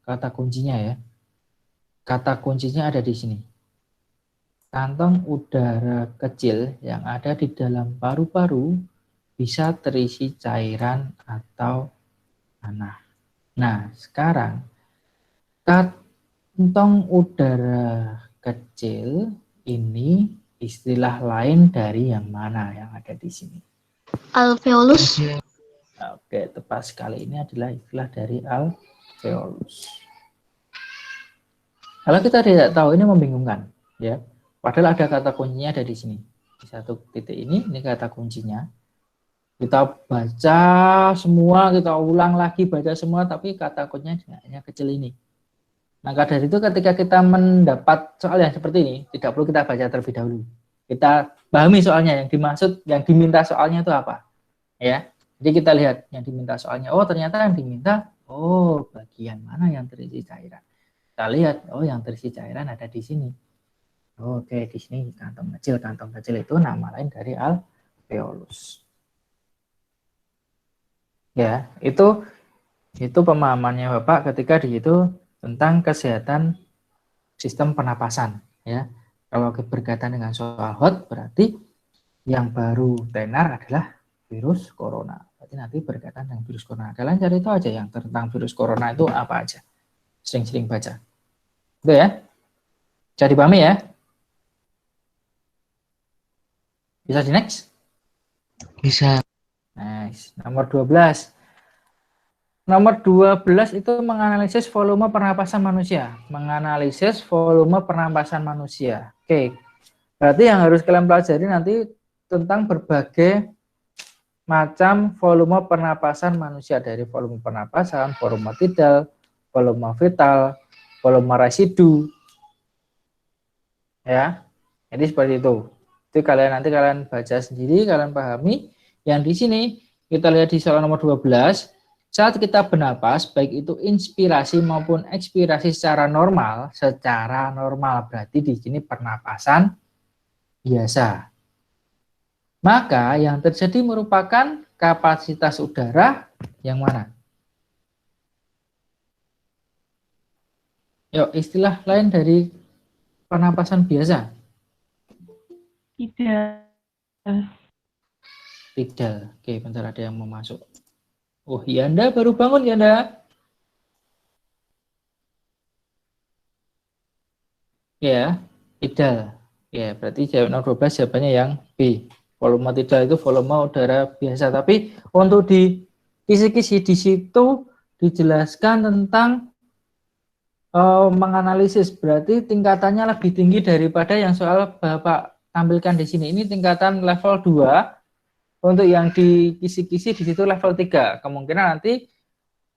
kata kuncinya ya. Kata kuncinya ada di sini. Kantong udara kecil yang ada di dalam paru-paru bisa terisi cairan atau tanah. Nah, sekarang kantong udara kecil ini istilah lain dari yang mana yang ada di sini? Alveolus. Oke, tepat sekali. Ini adalah istilah dari alveolus. Kalau kita tidak tahu, ini membingungkan, ya. Padahal ada kata kuncinya ada di sini. Di satu titik ini kata kuncinya. Kita baca semua, kita ulang lagi baca semua, tapi kata kuncinya hanya kecil ini. Maka dari itu ketika kita mendapat soal yang seperti ini, tidak perlu kita baca terlebih dahulu. Kita pahami soalnya, yang dimaksud, yang diminta soalnya itu apa. Ya, jadi kita lihat yang diminta soalnya. Oh, ternyata yang diminta, oh bagian mana yang terisi cairan. Kita lihat, oh yang terisi cairan ada di sini. Oke, di sini kantong kecil itu nama lain dari alveolus. Ya, itu pemahamannya Bapak ketika di situ tentang kesehatan sistem pernapasan. Ya, kalau berkaitan dengan soal hot berarti yang baru tenar adalah virus corona. Berarti nanti berkaitan dengan virus corona. Kalian cari itu aja yang tentang virus corona itu apa aja. sering-sering baca. Itu ya. Bisa dipahami ya? Bisa di next? Bisa. Nice. Nomor 12. Nomor 12 itu menganalisis volume pernapasan manusia. Menganalisis volume pernapasan manusia. Oke. Berarti yang harus kalian pelajari nanti tentang berbagai macam volume pernapasan manusia. Dari volume pernapasan, volume tidal, volume vital, volume residu. Ya. Jadi seperti itu. Itu nanti kalian baca sendiri, kalian pahami. Yang di sini kita lihat di soal nomor 12. Saat kita bernapas, baik itu inspirasi maupun ekspirasi secara normal berarti di sini pernapasan biasa. Maka yang terjadi merupakan kapasitas udara yang mana? Yuk, istilah lain dari pernapasan biasa. Tidal. Oke, bentar ada yang mau masuk. Oh, Yanda baru bangun, Yanda. Ya, tidal. Ya, berarti jawab nomor 12 jawabannya yang B. Volume tidal itu volume udara biasa. Tapi untuk di kisi-kisi di situ dijelaskan tentang menganalisis. Berarti tingkatannya lebih tinggi daripada yang soal Bapak tampilkan di sini. Ini tingkatan level 2. Untuk yang di kisi-kisi di situ level 3. Kemungkinan nanti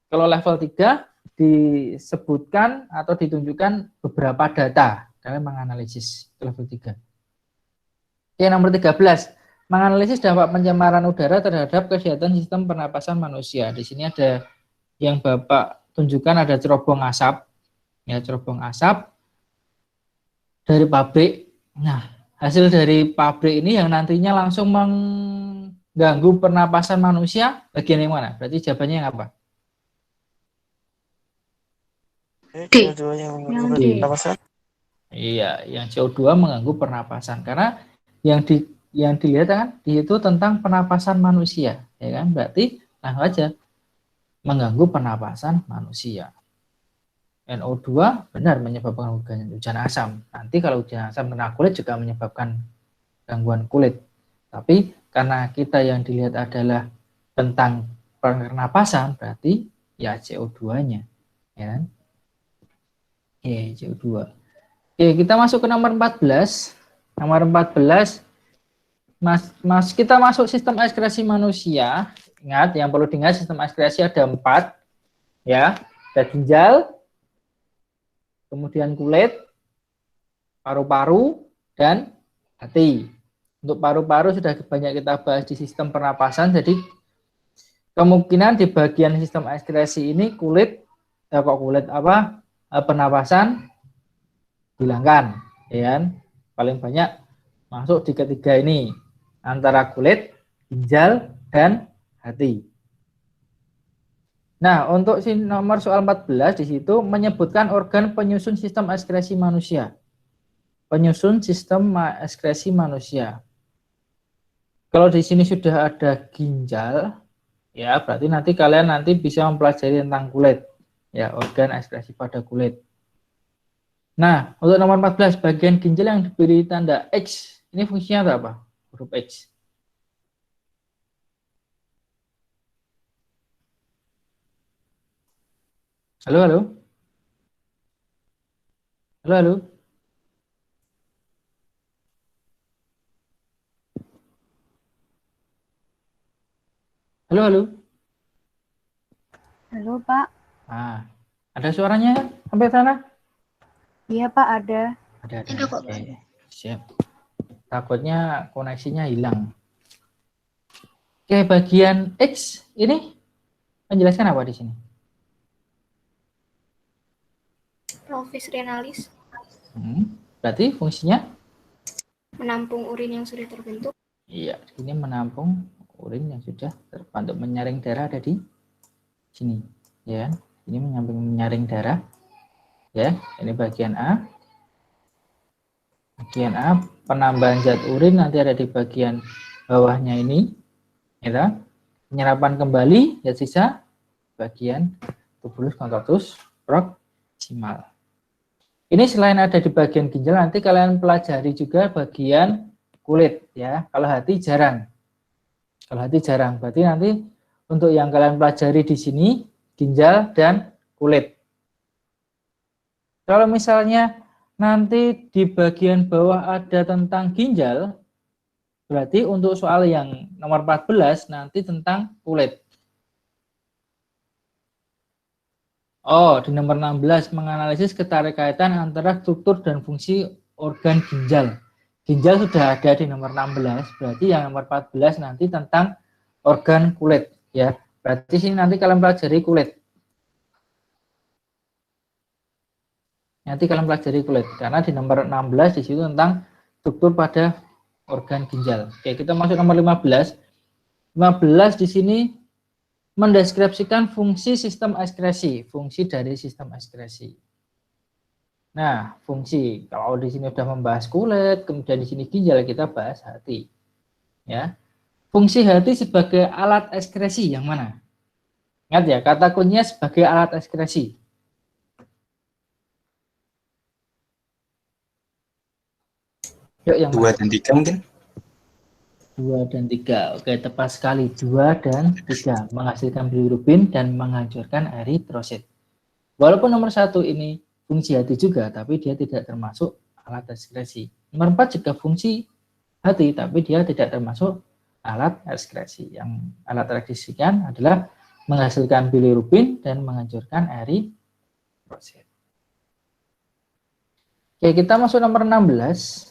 kalau level 3 disebutkan atau ditunjukkan beberapa data dalam menganalisis level 3. Oke, nomor 13. Menganalisis dampak pencemaran udara terhadap kesehatan sistem pernapasan manusia. Di sini ada yang Bapak tunjukkan ada cerobong asap. Ya, cerobong asap dari pabrik. Nah, hasil dari pabrik ini yang nantinya langsung mengganggu pernapasan manusia bagian yang mana? Berarti jawabannya yang apa? D. Yang D. Iya, yang CO2 mengganggu pernapasan karena yang dilihat kan di situ tentang pernapasan manusia, ya kan? Berarti langsung aja mengganggu pernapasan manusia. NO2 benar menyebabkan hujan asam. Nanti kalau hujan asam kena kulit juga menyebabkan gangguan kulit. Tapi karena kita yang dilihat adalah tentang pernapasan, berarti ya CO2-nya, ya kan? Oke, CO2. Oke, kita masuk ke nomor 14. Nomor 14, kita masuk sistem ekskresi manusia. Ingat, yang perlu diingat sistem ekskresi ada 4, ya. Ada ginjal, kemudian kulit, paru-paru, dan hati. Untuk paru-paru sudah banyak kita bahas di sistem pernapasan, jadi kemungkinan di bagian sistem ekskresi ini pernapasan hilangkan, ya kan? Paling banyak masuk di ketiga ini, antara kulit, ginjal, dan hati. Nah, untuk nomor soal 14 di situ menyebutkan organ penyusun sistem ekskresi manusia. Penyusun sistem ekskresi manusia. Kalau di sini sudah ada ginjal, ya berarti nanti kalian bisa mempelajari tentang kulit, ya organ ekskresi pada kulit. Nah, untuk nomor 14 bagian ginjal yang diberi tanda X, ini fungsinya apa? Huruf X. Halo, halo. Halo, halo. Halo, halo. Halo, Pak. Ada suaranya sampai sana? Iya, Pak, ada. Ada. Ada kok. Oke, siap. Takutnya koneksinya hilang. Oke, bagian X ini menjelaskan apa di sini? Profis renalis. Berarti fungsinya? Menampung urin yang sudah terbentuk. Iya, ini menampung urin yang sudah terbentuk, menyaring darah ada di sini, ya. Ini menyaring darah, ya. Ini bagian A. Bagian A penambahan zat urin nanti ada di bagian bawahnya ini, ya. Penyerapan kembali zat sisa bagian tubulus kontraktus proksimal. Ini selain ada di bagian ginjal, nanti kalian pelajari juga bagian kulit ya. Kalau hati jarang. Kalau hati jarang, berarti nanti untuk yang kalian pelajari di sini ginjal dan kulit. Kalau misalnya nanti di bagian bawah ada tentang ginjal, berarti untuk soal yang nomor 14 nanti tentang kulit. Oh, di nomor 16 menganalisis keterkaitan antara struktur dan fungsi organ ginjal. Ginjal sudah ada di nomor 16, berarti yang nomor 14 nanti tentang organ kulit ya. Berarti sini nanti kalian pelajari kulit. Nanti kalian pelajari kulit karena di nomor 16 di situ tentang struktur pada organ ginjal. Oke, kita masuk nomor 15. 15 di sini mendeskripsikan fungsi sistem ekskresi, fungsi dari sistem ekskresi. Nah, fungsi kalau di sini sudah membahas kulit, kemudian di sini ginjal, kita bahas hati. Ya. Fungsi hati sebagai alat ekskresi yang mana? Ingat ya, kata kuncinya sebagai alat ekskresi. Yuk yang 2 dan 3 mungkin? 2 dan 3. Oke, tepat sekali. 2 dan 3 menghasilkan bilirubin dan menghancurkan eritrosit. Walaupun nomor 1 ini fungsi hati juga, tapi dia tidak termasuk alat ekskresi. Nomor 4 juga fungsi hati, tapi dia tidak termasuk alat ekskresi. Yang alat ekskresi kan adalah menghasilkan bilirubin dan menghancurkan eritrosit. Oke, kita masuk nomor 16.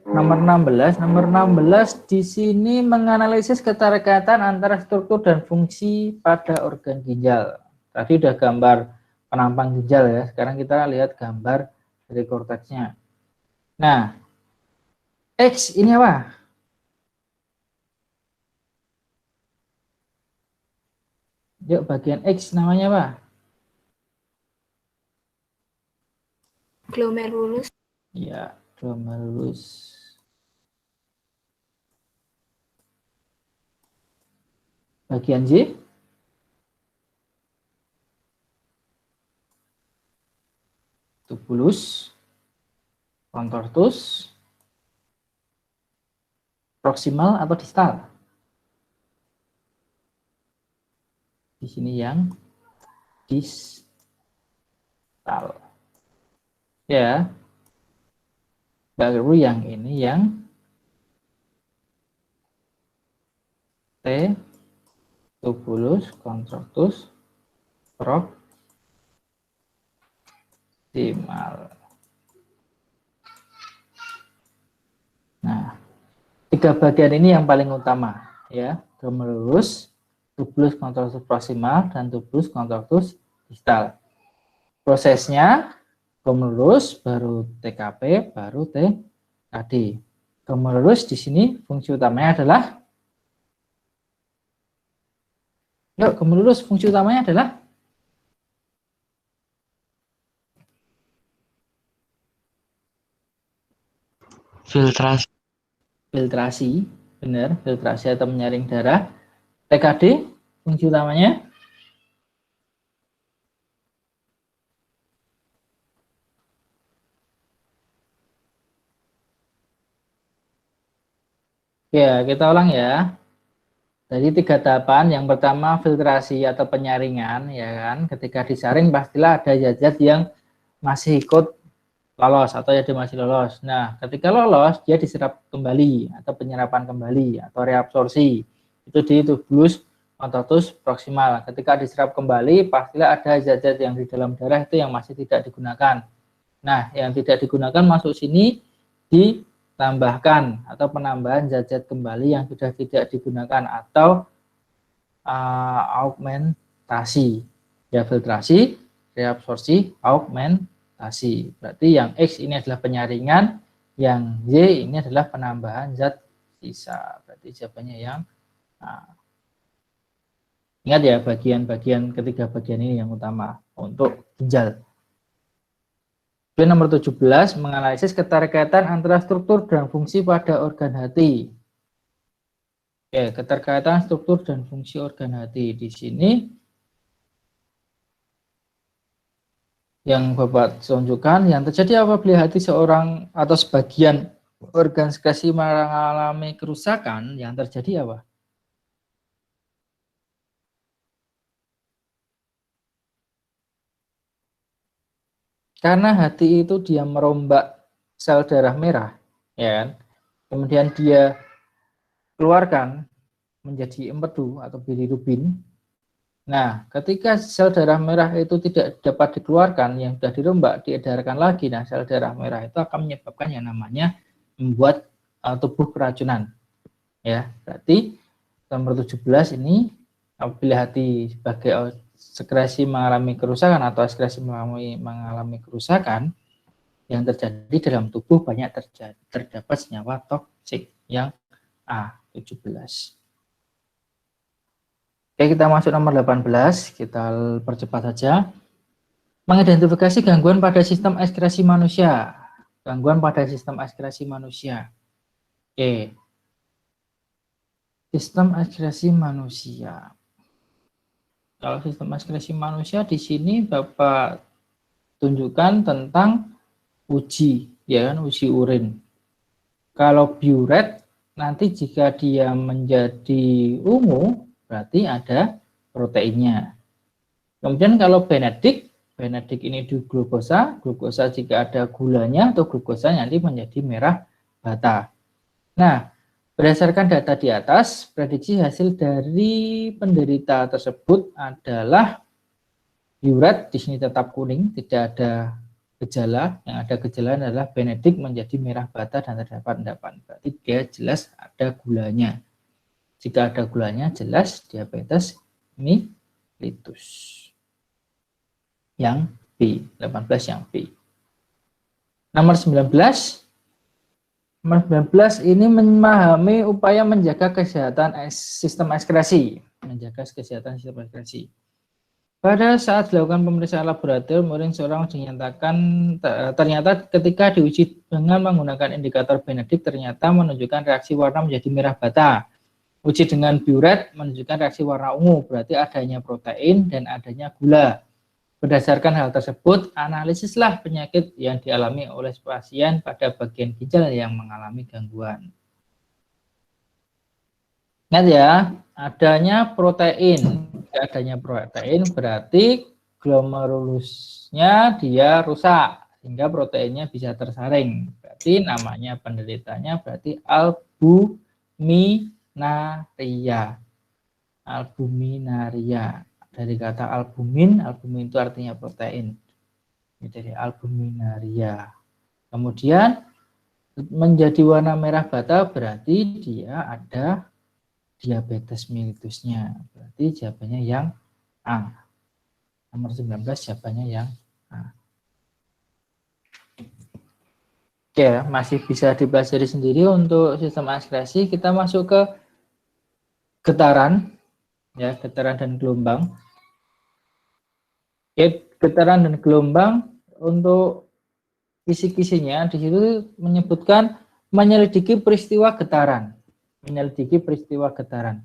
Nomor 16 di sini menganalisis keterkaitan antara struktur dan fungsi pada organ ginjal. Tadi udah gambar penampang ginjal ya, sekarang kita lihat gambar dari korteksnya. Nah, X ini apa? Yuk, bagian X namanya apa? Glomerulus. Ya, glomerulus. Bagian Z, tubulus, contortus, proximal atau distal. Di sini yang distal. Ya. Baru yang ini yang T, tubulus, contortus, proximal. Nah, 3 bagian ini yang paling utama ya, glomerulus, tubulus, contortus, proximal, dan tubulus, contortus, distal. Prosesnya glomerulus, baru TKP, baru TKD. Glomerulus di sini fungsi utamanya adalah, yuk, glomerulus fungsi utamanya adalah Filtrasi. filtrasi, benar, filtrasi atau menyaring darah. TKD fungsi utamanya ya, kita ulang ya. Jadi 3 tahapan. Yang pertama filtrasi atau penyaringan, ya kan. Ketika disaring pastilah ada zat-zat yang masih ikut lolos atau ya dia masih lolos. Nah, ketika lolos dia diserap kembali atau penyerapan kembali atau reabsorpsi. Itu di tubulus, contortus, proximal. Ketika diserap kembali pastilah ada zat-zat yang di dalam darah itu yang masih tidak digunakan. Nah, yang tidak digunakan masuk sini ditambahkan atau penambahan zat-zat kembali yang sudah tidak digunakan atau augmentasi. Ya, filtrasi, reabsorpsi, augmentasi. Berarti yang X ini adalah penyaringan, yang Y ini adalah penambahan zat sisa. Berarti jawabannya yang A. Ingat ya, bagian-bagian ketiga bagian ini yang utama untuk ginjal. Nomor 17 menganalisis keterkaitan antara struktur dan fungsi pada organ hati. Oke, keterkaitan struktur dan fungsi organ hati di sini yang Bapak tunjukkan, yang terjadi apabila hati seorang atau sebagian organ sekresi mengalami kerusakan, yang terjadi apa? Karena hati itu dia merombak sel darah merah, ya kan? Kemudian dia keluarkan menjadi empedu atau bilirubin. Nah, ketika sel darah merah itu tidak dapat dikeluarkan, yang sudah dirombak, diedarkan lagi, nah sel darah merah itu akan menyebabkan yang namanya membuat tubuh keracunan. Ya, berarti nomor 17 ini apabila hati sebagai sekresi mengalami kerusakan atau ekskresi mengalami kerusakan, yang terjadi dalam tubuh banyak terdapat senyawa toksik yang A17. Oke, kita masuk nomor 18, kita percepat saja. Mengidentifikasi gangguan pada sistem ekskresi manusia. Gangguan pada sistem ekskresi manusia. Oke. Sistem ekskresi manusia. Kalau sistem ekskresi manusia di sini Bapak tunjukkan tentang uji, ya kan, uji urin. Kalau biuret nanti jika dia menjadi ungu berarti ada proteinnya. Kemudian kalau benedik ini di glukosa jika ada gulanya atau glukosa nanti menjadi merah bata. Nah, berdasarkan data di atas, prediksi hasil dari penderita tersebut adalah biuret di sini tetap kuning, tidak ada gejala. Yang ada gejala adalah benedik menjadi merah bata dan terdapat endapan. Berarti dia jelas ada gulanya. Jika ada gulanya jelas diabetes mellitus. Yang B, 18 yang B. Nomor 19. Nomor 19 ini memahami upaya menjaga kesehatan sistem ekskresi. Menjaga kesehatan sistem ekskresi. Pada saat dilakukan pemeriksaan laboratorium, urin seorang dinyatakan ternyata ketika diuji dengan menggunakan indikator benedik ternyata menunjukkan reaksi warna menjadi merah bata. Uji dengan biuret menunjukkan reaksi warna ungu, berarti adanya protein dan adanya gula. Berdasarkan hal tersebut, analisislah penyakit yang dialami oleh pasien pada bagian ginjal yang mengalami gangguan. Ingat ya, adanya protein. Adanya protein berarti glomerulusnya dia rusak, sehingga proteinnya bisa tersaring. Berarti namanya penderitanya berarti albuminaria. Albuminaria. Dari kata albumin itu artinya protein. Jadi albuminaria. Kemudian menjadi warna merah bata berarti dia ada diabetes mellitusnya. Berarti jawabannya yang A. Nomor 19 jawabannya yang A. Oke, masih bisa dipelajari sendiri untuk sistem ekskresi. Kita masuk ke getaran, ya, getaran dan gelombang. Oke, getaran dan gelombang untuk kisi-kisinya di situ menyebutkan menyelidiki peristiwa getaran. Menyelidiki peristiwa getaran.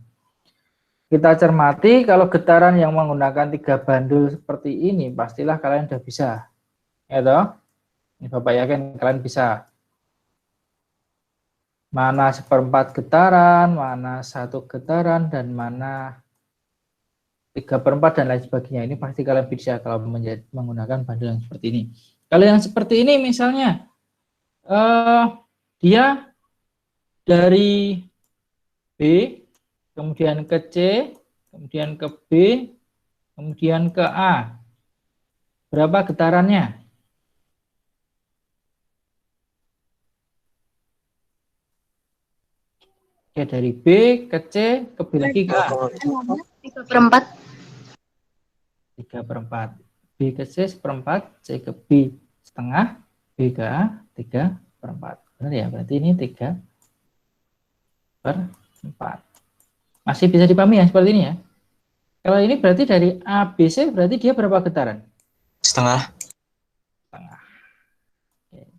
Kita cermati kalau getaran yang menggunakan 3 bandul seperti ini, pastilah kalian sudah bisa. Ya toh? Ini Bapak yakin kalian bisa. Mana 1/4 getaran, mana 1 getaran, dan mana 3/4 dan lain sebagainya. Ini pasti kalian bisa kalau menggunakan bandul yang seperti ini. Kalau yang seperti ini misalnya, dia dari B, kemudian ke C, kemudian ke B, kemudian ke A. Berapa getarannya? Oke, dari B ke C, ke B lagi ke A. 3/4. 3/4. B ke C 1/4, C ke B setengah, B ke A 3/4. Benar ya? Berarti ini 3/4. Masih bisa dipahami ya seperti ini ya. Kalau ini berarti dari A, B, C berarti dia berapa getaran? Setengah. Setengah. Oke.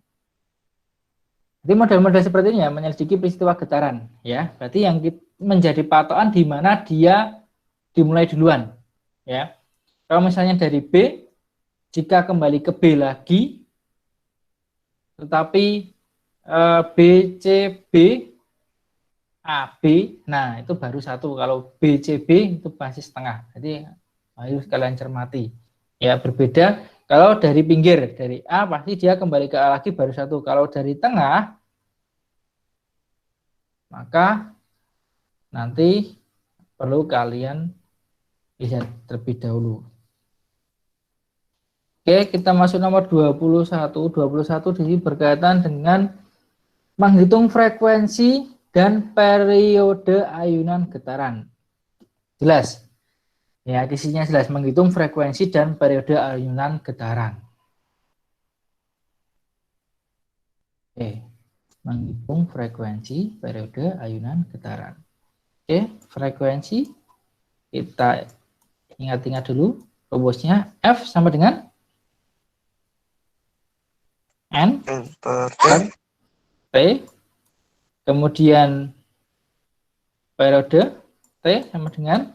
Jadi model-model seperti ini ya, menyelidiki peristiwa getaran. Ya, berarti yang menjadi patokan di mana dia dimulai duluan. Ya, kalau misalnya dari B, jika kembali ke B lagi, tetapi B, C, B, A, B, nah itu baru satu. Kalau B, C, B itu masih setengah. Jadi harus kalian cermati. Ya, berbeda kalau dari pinggir, dari A pasti dia kembali ke A lagi baru satu. Kalau dari tengah, maka nanti perlu kalian lihat terlebih dahulu. Oke, kita masuk nomor 21. 21 di sini berkaitan dengan menghitung frekuensi dan periode ayunan getaran. Jelas? Ya, di sini jelas menghitung frekuensi dan periode ayunan getaran. Oke, menghitung frekuensi, periode ayunan getaran. Oke, frekuensi kita ingat-ingat dulu rumusnya F sama dengan N per T, kemudian periode T sama dengan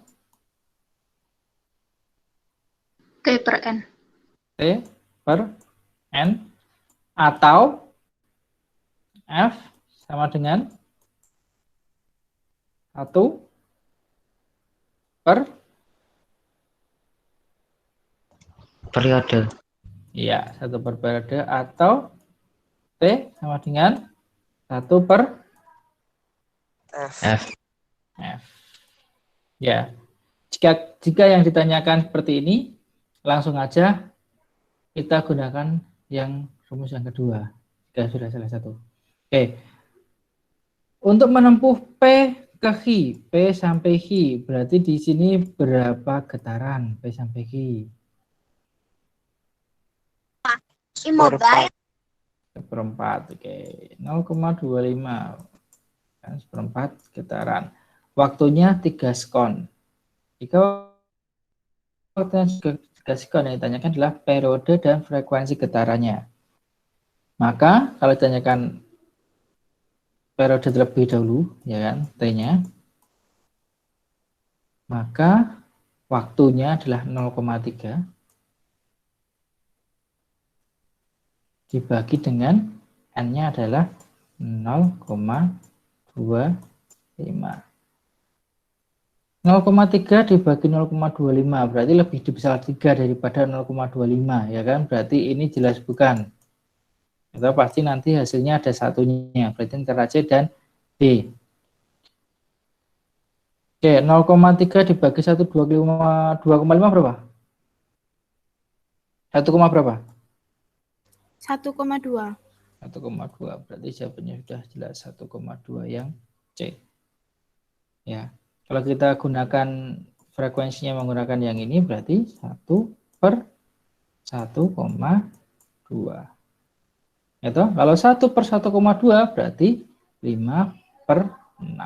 T per N. T per N, atau F sama dengan 1 per periode. ya 1 per periode, atau T sama dengan 1 per F. F. F. Ya, jika yang ditanyakan seperti ini, langsung aja kita gunakan yang rumus yang kedua. Jika sudah salah satu. Oke. Untuk menempuh P ke Q, P sampai Q, berarti di sini berapa getaran P sampai Q? Immobile. Seperempat, oke. 0,25 kan, seperempat getaran. Waktunya 3 sekon. Jika waktunya 3 sekon, yang ditanyakan adalah periode dan frekuensi getarannya. Maka kalau ditanyakan periode terlebih dahulu, ya kan, T-nya, maka waktunya adalah 0,3 dibagi dengan N-nya adalah 0,25. 0,3 dibagi 0,25 berarti lebih besar 3 daripada 0,25, ya kan? Berarti ini jelas bukan. Itu pasti nanti hasilnya ada satunya, berarti antara C dan D. Oke, 0,3 dibagi 1, 2,5 berapa? 1, berapa? 1,2. 1,2, berarti jawabannya sudah jelas 1,2 yang C. Ya, kalau kita gunakan frekuensinya menggunakan yang ini berarti 1 per 1,2. Itu kalau 1 per 1,2 berarti 5 per 6.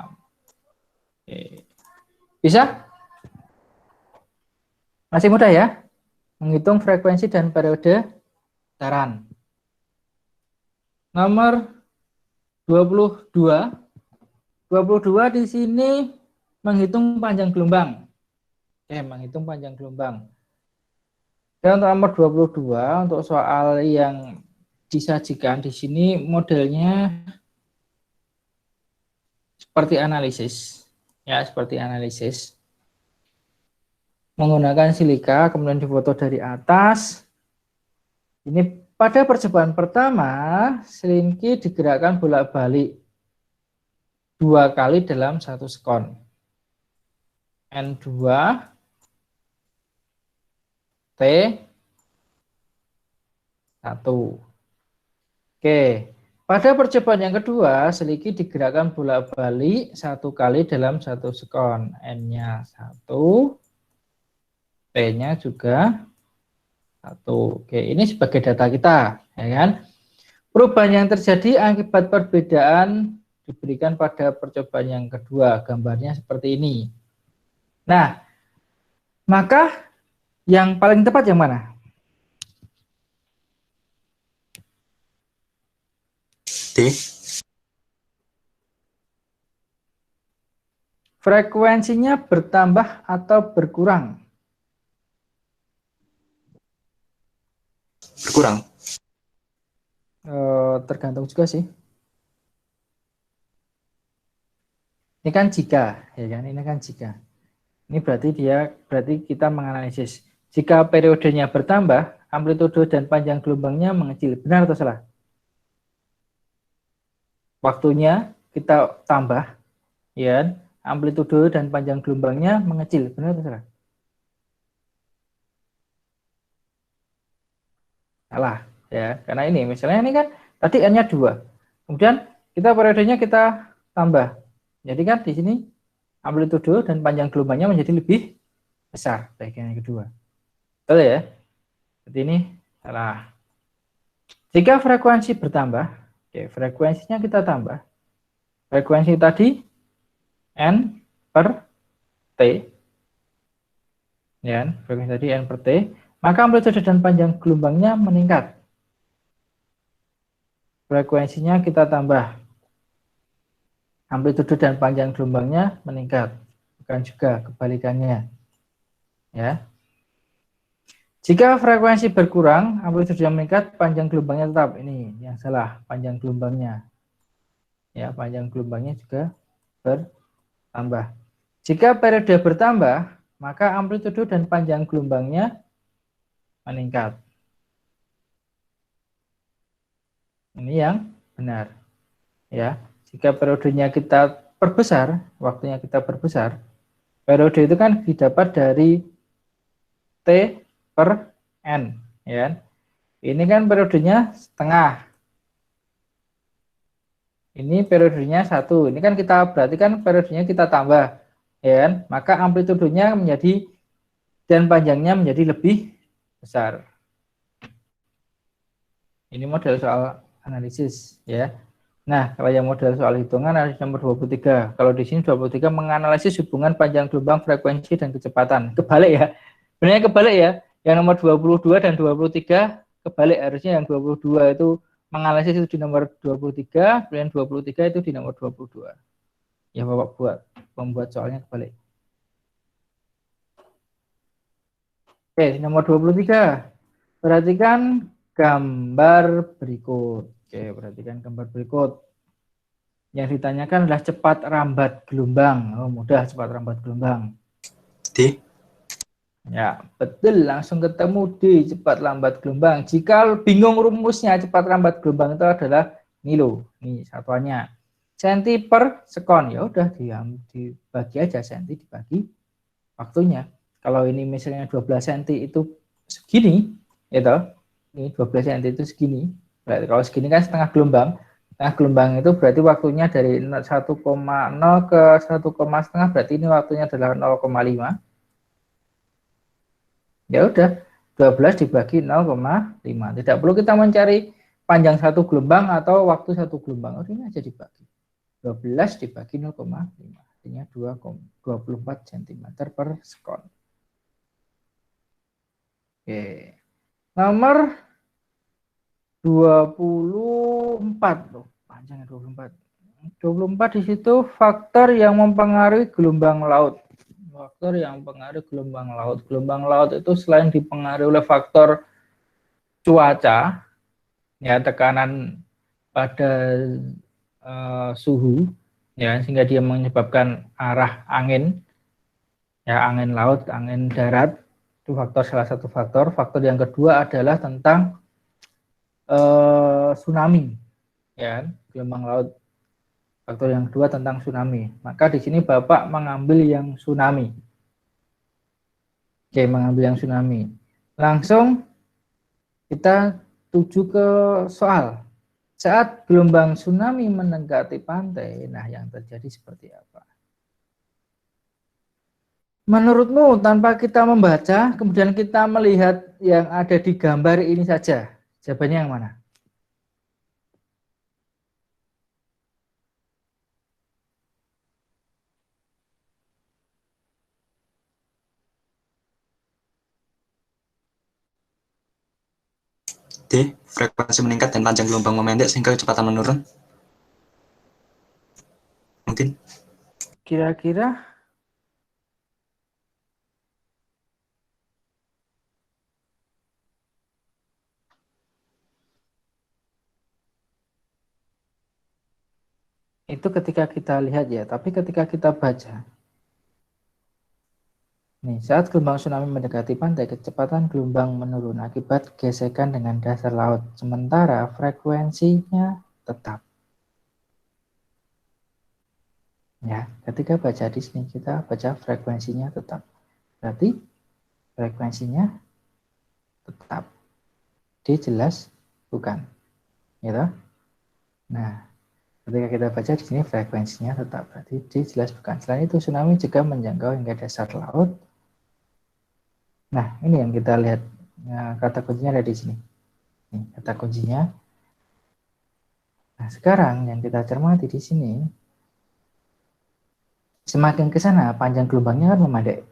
Oke. Bisa? Masih mudah ya? Menghitung frekuensi dan periode getaran. Nomor 22. 22 di sini menghitung panjang gelombang. Oke, menghitung panjang gelombang. Dan untuk nomor 22, untuk soal yang disajikan di sini modelnya seperti analisis. Ya, seperti analisis. Menggunakan silika, kemudian difoto dari atas. Ini pada percobaan pertama, selingki digerakkan bolak-balik 2 kali dalam 1 sekon. N2 T 1. Oke, pada percobaan yang kedua, selingki digerakkan bolak-balik 1 kali dalam 1 sekon. N-nya 1, T-nya juga 1. Oke, ini sebagai data kita, ya kan? Perubahan yang terjadi akibat perbedaan diberikan pada percobaan yang kedua. Gambarnya seperti ini. Nah, maka yang paling tepat yang mana? D. Frekuensinya bertambah atau berkurang? Berkurang. Tergantung juga sih. Ini kan jika, ya kan? Ini kan jika. Ini berarti kita menganalisis. Jika periodenya bertambah, amplitudo dan panjang gelombangnya mengecil. Benar atau salah? Waktunya kita tambah, ya, amplitudo dan panjang gelombangnya mengecil. Benar atau salah? Salah, ya. Karena ini, misalnya ini kan tadi N-nya 2. Kemudian kita periodenya kita tambah. Jadi kan di sini amplitudo dan panjang gelombangnya menjadi lebih besar bagian yang kedua. Betul ya? Jadi ini salah. Jika frekuensi bertambah, oke, frekuensinya kita tambah. Frekuensi tadi N per T. Ya, frekuensi tadi N per T, maka amplitudo dan panjang gelombangnya meningkat. Frekuensinya kita tambah. Amplitudo dan panjang gelombangnya meningkat, bukan juga kebalikannya, ya. Jika frekuensi berkurang, amplitudo meningkat, panjang gelombangnya tetap. Ini yang salah, panjang gelombangnya, ya, panjang gelombangnya juga bertambah. Jika periode bertambah, maka amplitudo dan panjang gelombangnya meningkat. Ini yang benar, ya. Jika periodenya kita perbesar, waktunya kita perbesar, periode itu kan didapat dari T per N, ya. Ini kan periodenya setengah. Ini periodenya 1. Ini kan kita berarti kan periodenya kita tambah, ya. Maka amplitudonya menjadi dan panjangnya menjadi lebih besar. Ini model soal analisis, ya. Nah, kalau yang model soal hitungan ada nomor 23. Kalau di sini 23 menganalisis hubungan panjang gelombang, frekuensi, dan kecepatan. Kebalik ya. Sebenarnya kebalik ya. Yang nomor 22 dan 23 kebalik. Harusnya yang 22 itu menganalisis itu di nomor 23, kemudian 23 itu di nomor 22. Ya, Bapak membuat soalnya kebalik. Oke, nomor 23. Perhatikan gambar berikut. Oke, perhatikan gambar berikut. Yang ditanyakan adalah cepat rambat gelombang. Oh, mudah cepat rambat gelombang. D. Ya, betul. Langsung ketemu D, cepat lambat gelombang. Jika bingung rumusnya cepat rambat gelombang itu adalah ini loh. Ini satuannya. Senti per sekon. Ya udah dibagi aja, senti dibagi waktunya. Kalau ini misalnya 12 senti itu segini, gitu. Ini 12 senti itu segini. Berarti kalau segini kan setengah gelombang. Setengah gelombang itu berarti waktunya dari 1,0 ke 1,5, berarti ini waktunya adalah 0,5. Ya udah, 12 dibagi 0,5. Tidak perlu kita mencari panjang satu gelombang atau waktu satu gelombang. Oh, ini aja dibagi. 12 dibagi 0,5. Artinya 24 cm per sekon. Oke. Nomor 24 loh, panjangnya 24. 24 di situ faktor yang mempengaruhi gelombang laut. Faktor yang mempengaruhi gelombang laut. Gelombang laut itu selain dipengaruhi oleh faktor cuaca, ya, tekanan pada suhu, ya, sehingga dia menyebabkan arah angin, ya, angin laut, angin darat. Itu faktor, salah satu faktor. Faktor yang kedua adalah tentang tsunami, ya, gelombang laut. Faktor yang kedua tentang tsunami. Maka di sini Bapak mengambil yang tsunami. Oke, mengambil yang tsunami. Langsung kita tuju ke soal. Saat gelombang tsunami mendekati pantai, nah yang terjadi seperti apa? Menurutmu tanpa kita membaca, kemudian kita melihat yang ada di gambar ini saja, jawabannya yang mana? D. Frekuensi meningkat dan panjang gelombang memendek sehingga kecepatan menurun. Mungkin. Kira-kira Itu ketika kita lihat ya, tapi ketika kita baca, nih, saat gelombang tsunami mendekati pantai, kecepatan gelombang menurun akibat gesekan dengan dasar laut, sementara frekuensinya tetap. Ya, ketika baca di sini kita baca frekuensinya tetap. Berarti frekuensinya tetap. D jelas bukan. Gitu. Nah, ketika kita baca di sini frekuensinya tetap, berarti D jelas bukan. Selain itu, tsunami juga menjangkau hingga dasar laut. Nah, ini yang kita lihat. Nah, kata kuncinya ada di sini. Nih, kata kuncinya. Nah, sekarang yang kita cermati di sini, semakin ke sana panjang gelombangnya kan memendek.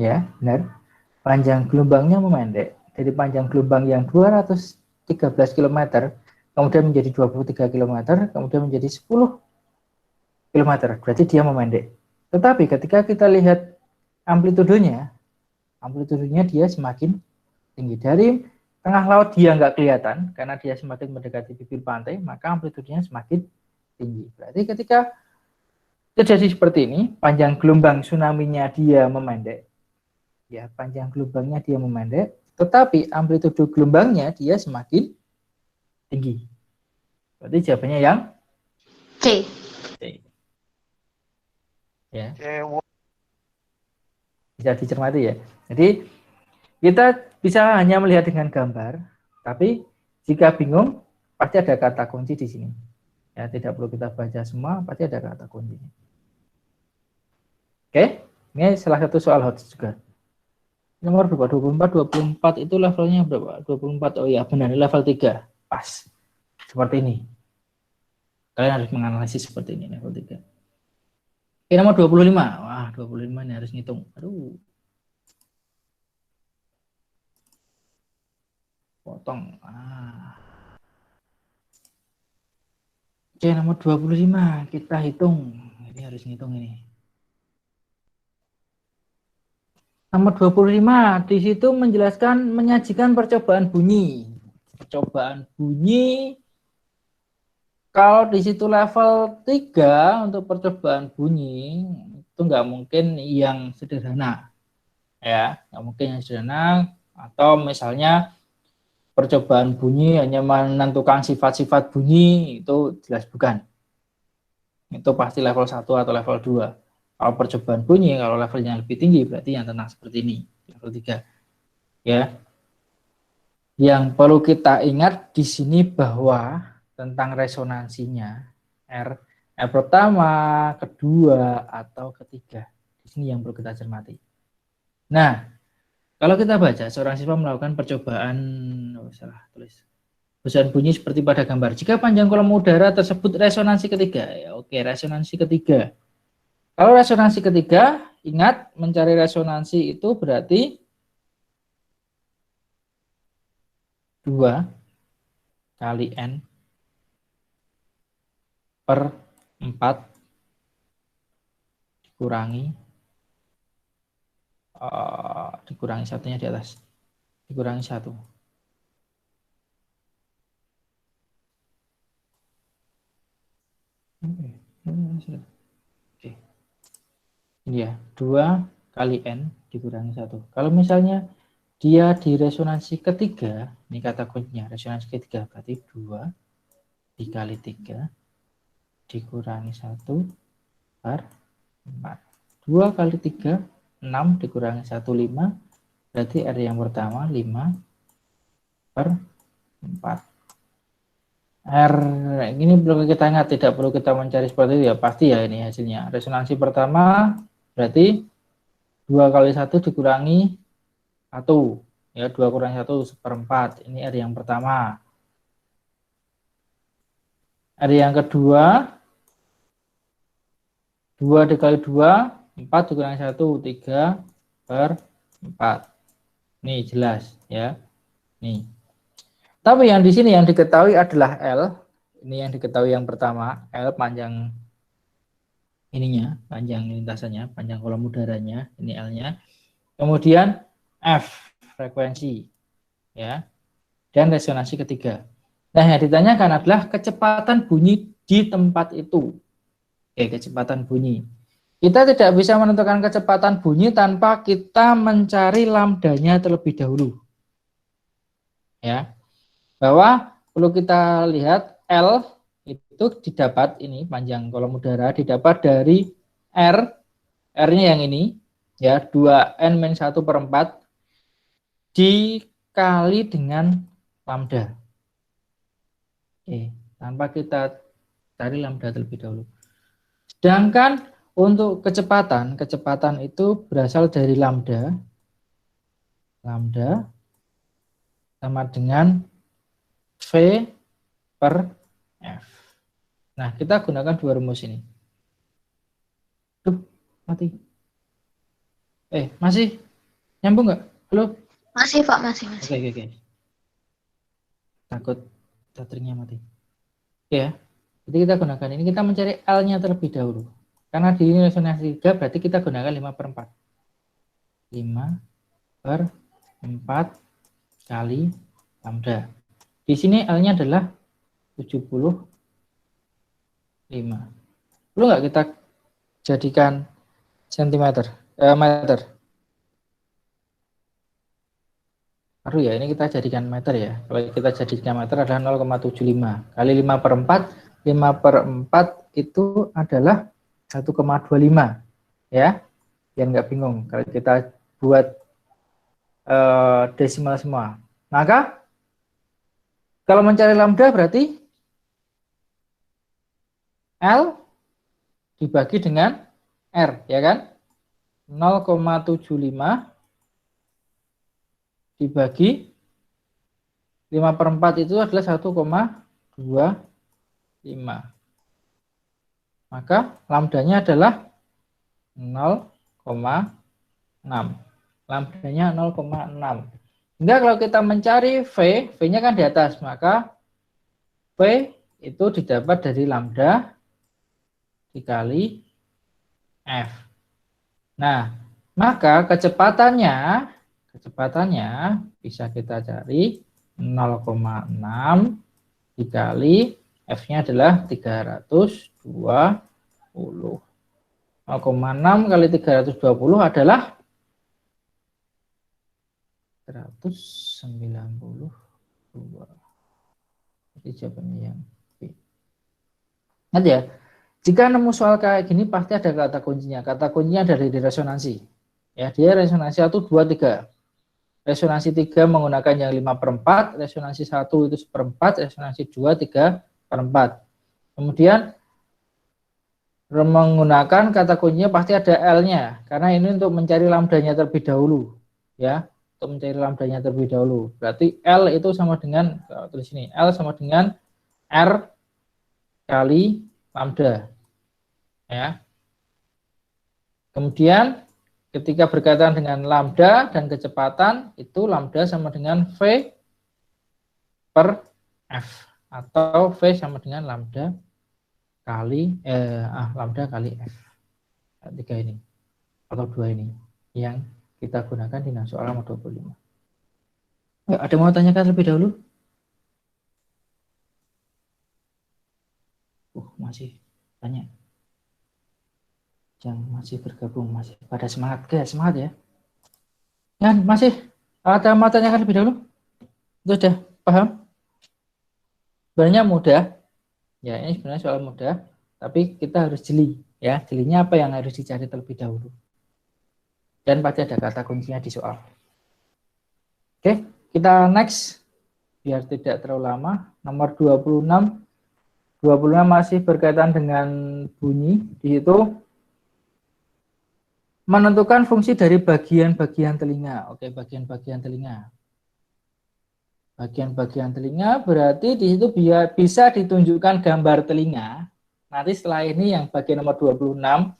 Ya, benar. Panjang gelombangnya memendek. Dari panjang gelombang yang 213 km, kemudian menjadi 23 km, kemudian menjadi 10 km. Berarti dia memendek. Tetapi ketika kita lihat amplitudenya dia semakin tinggi. Dari tengah laut dia nggak kelihatan, karena dia semakin mendekati bibir pantai, maka amplitudenya semakin tinggi. Berarti ketika terjadi seperti ini, panjang gelombang tsunami-nya dia memendek. Ya, panjang gelombangnya dia memendek, tetapi amplitudo gelombangnya dia semakin tinggi. Berarti jawabannya yang C. C. Ya, Cewek. bisa dicermati ya. Jadi kita bisa hanya melihat dengan gambar, tapi jika bingung pasti ada kata kunci di sini. Ya, tidak perlu kita baca semua, pasti ada kata kuncinya. Oke, ini salah satu soal hot juga. Nomor berapa? 24 itu levelnya berapa? 24. Oh iya, benar, level 3. Pas. Seperti ini. Kalian harus menganalisis seperti ini, level 3. Oke, nomor 25. Wah, 25 ini harus ngitung. Aduh. Potong. Oke, nomor 25. Kita hitung. Ini harus ngitung ini. Nomor 25, di situ menjelaskan, menyajikan percobaan bunyi. Percobaan bunyi, kalau di situ level 3 untuk percobaan bunyi, itu nggak mungkin yang sederhana. Ya, nggak mungkin yang sederhana, atau misalnya percobaan bunyi hanya menentukan sifat-sifat bunyi, itu jelas bukan. Itu pasti level 1 atau level 2. Kalau percobaan bunyi, kalau levelnya lebih tinggi, berarti yang tentang seperti ini, level 3. Ya. Yang perlu kita ingat di sini bahwa tentang resonansinya, R pertama, kedua, atau ketiga. Di sini yang perlu kita cermati. Nah, kalau kita baca, seorang siswa melakukan percobaan, percobaan bunyi seperti pada gambar. Jika panjang kolom udara tersebut resonansi ketiga, ya oke, resonansi ketiga. Kalau resonansi ketiga, ingat mencari resonansi itu berarti 2 kali N per 4 dikurangi satunya di atas, dikurangi 1. Oke. Ini ya, 2 kali N dikurangi 1. Kalau misalnya dia di resonansi ketiga, ini kata kuncinya, resonansi ketiga berarti 2 dikali 3 dikurangi 1 per 4. 2 kali 3, 6 dikurangi 1, 5. Berarti R yang pertama 5 per 4. R ini perlu kita ingat, tidak perlu kita mencari seperti itu ya, pasti ya ini hasilnya. Resonansi pertama berarti 2 kali 1 dikurangi 1. Ya, 2 kurangi 1 1/4. Ini R yang pertama. R yang kedua 2 dikali 2, 4 dikurangi 1, 3 per 4. Nih jelas ya. Nih. Tapi yang di sini yang diketahui adalah L. Ini yang diketahui yang pertama, L panjang ininya, panjang lintasannya, panjang kolom udaranya, ini L-nya. Kemudian F frekuensi ya. Dan resonansi ketiga. Nah, yang ditanyakan adalah kecepatan bunyi di tempat itu. Oke, kecepatan bunyi. Kita tidak bisa menentukan kecepatan bunyi tanpa kita mencari lambdanya terlebih dahulu. Ya, bahwa perlu kita lihat L itu didapat, ini panjang kolom udara didapat dari R-nya yang ini, ya 2N-1/4 dikali dengan lambda. Oke, tanpa kita cari lambda terlebih dahulu. Sedangkan untuk kecepatan itu berasal dari lambda. Lambda sama dengan V per F. Nah, kita gunakan dua rumus ini. Tuh, mati. Masih nyambung nggak? Halo? Masih Pak, masih. Oke. Takut baterainya mati. Ya, jadi kita gunakan ini, kita mencari L-nya terlebih dahulu. Karena di ini resonansi 3, berarti kita gunakan 5/4. 5/4 kali lambda. Di sini L-nya adalah 75. Perlu nggak kita jadikan meter? Aduh ya, ini kita jadikan meter ya. Kalau kita jadikan meter adalah 0,75 kali 5/4. 5/4 itu adalah 1,25 ya. Biar nggak bingung kalau kita buat desimal semua. Maka kalau mencari lambda berarti L dibagi dengan R, ya kan? 0,75 dibagi 5/4 itu adalah 1,25. Maka lambdanya adalah 0,6. Lambdanya 0,6. Hingga kalau kita mencari V, V-nya kan di atas, maka V itu didapat dari lambda dikali F. Nah, maka kecepatannya bisa kita cari 0,6 dikali F-nya adalah 320. 0,6 kali 320 adalah 192. Jadi jawabannya yang B. Ingat ya, jika nemu soal kayak gini pasti ada kata kuncinya. Kata kuncinya dari resonansi. Ya, dia resonansi 1, 2, 3. Resonansi 3 menggunakan yang 5/4, resonansi 1 itu 1/4, resonansi 2 3/4. Kemudian menggunakan kata kuncinya pasti ada L-nya, karena ini untuk mencari lambdanya terlebih dahulu, ya, untuk mencari lambdanya terlebih dahulu. Berarti L itu sama dengan, tulis ini, L sama dengan R kali lambda, ya. Kemudian ketika berkaitan dengan lambda dan kecepatan, itu lambda sama dengan V per F, atau V sama dengan lambda kali lambda kali F. 3 ini atau 2 ini yang kita gunakan di soal nomor 25. Ada mau tanyakan lebih dahulu? Masih tanya. Yang masih bergabung, masih pada semangat, semangat ya. Dan masih ada mau tanyakan lebih dahulu? Sudah paham? Sebenarnya mudah. Ya, ini sebenarnya soal mudah, tapi kita harus jeli, ya. Jelinya apa yang harus dicari terlebih dahulu. Dan pasti ada kata kuncinya di soal. Oke, kita next biar tidak terlalu lama. Nomor 26. 26 masih berkaitan dengan bunyi. Di situ menentukan fungsi dari bagian-bagian telinga. Oke, bagian-bagian telinga. Bagian-bagian telinga berarti di situ bisa ditunjukkan gambar telinga. Nanti setelah ini yang bagian nomor 26,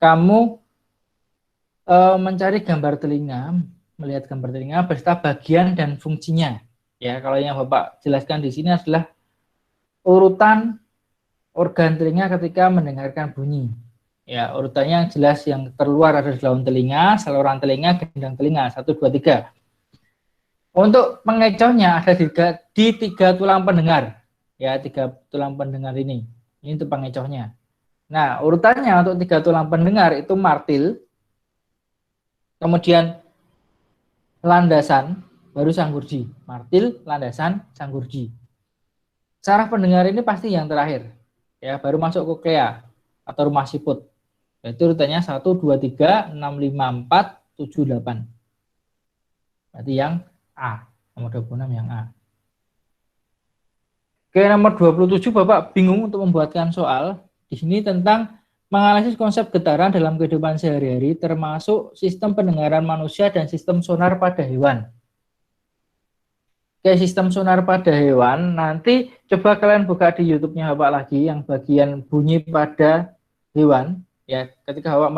kamu mencari gambar telinga, melihat gambar telinga beserta bagian dan fungsinya. Ya, kalau yang Bapak jelaskan di sini adalah urutan organ telinga ketika mendengarkan bunyi. Ya, urutannya yang jelas, yang terluar ada di dalam telinga, saluran telinga, gendang telinga, 1, 2, 3. Untuk pengecohnya ada di 3 tulang pendengar. Ya, 3 tulang pendengar ini. Ini untuk pengecohnya. Nah, urutannya untuk 3 tulang pendengar itu martil, kemudian landasan, baru sanggurji. Martil, landasan, sanggurji. Saraf pendengar ini pasti yang terakhir, ya, baru masuk koklea atau rumah siput. Itu urutannya 1, 2, 3, 6, 5, 4, 7, 8. Berarti yang A, nomor 26 yang A. Oke, nomor 27 Bapak bingung untuk membuatkan soal. Di sini tentang menganalisis konsep getaran dalam kehidupan sehari-hari termasuk sistem pendengaran manusia dan sistem sonar pada hewan. Oke, sistem sonar pada hewan, nanti coba kalian buka di YouTube-nya Bapak lagi yang bagian bunyi pada hewan, ya, ketika Bapak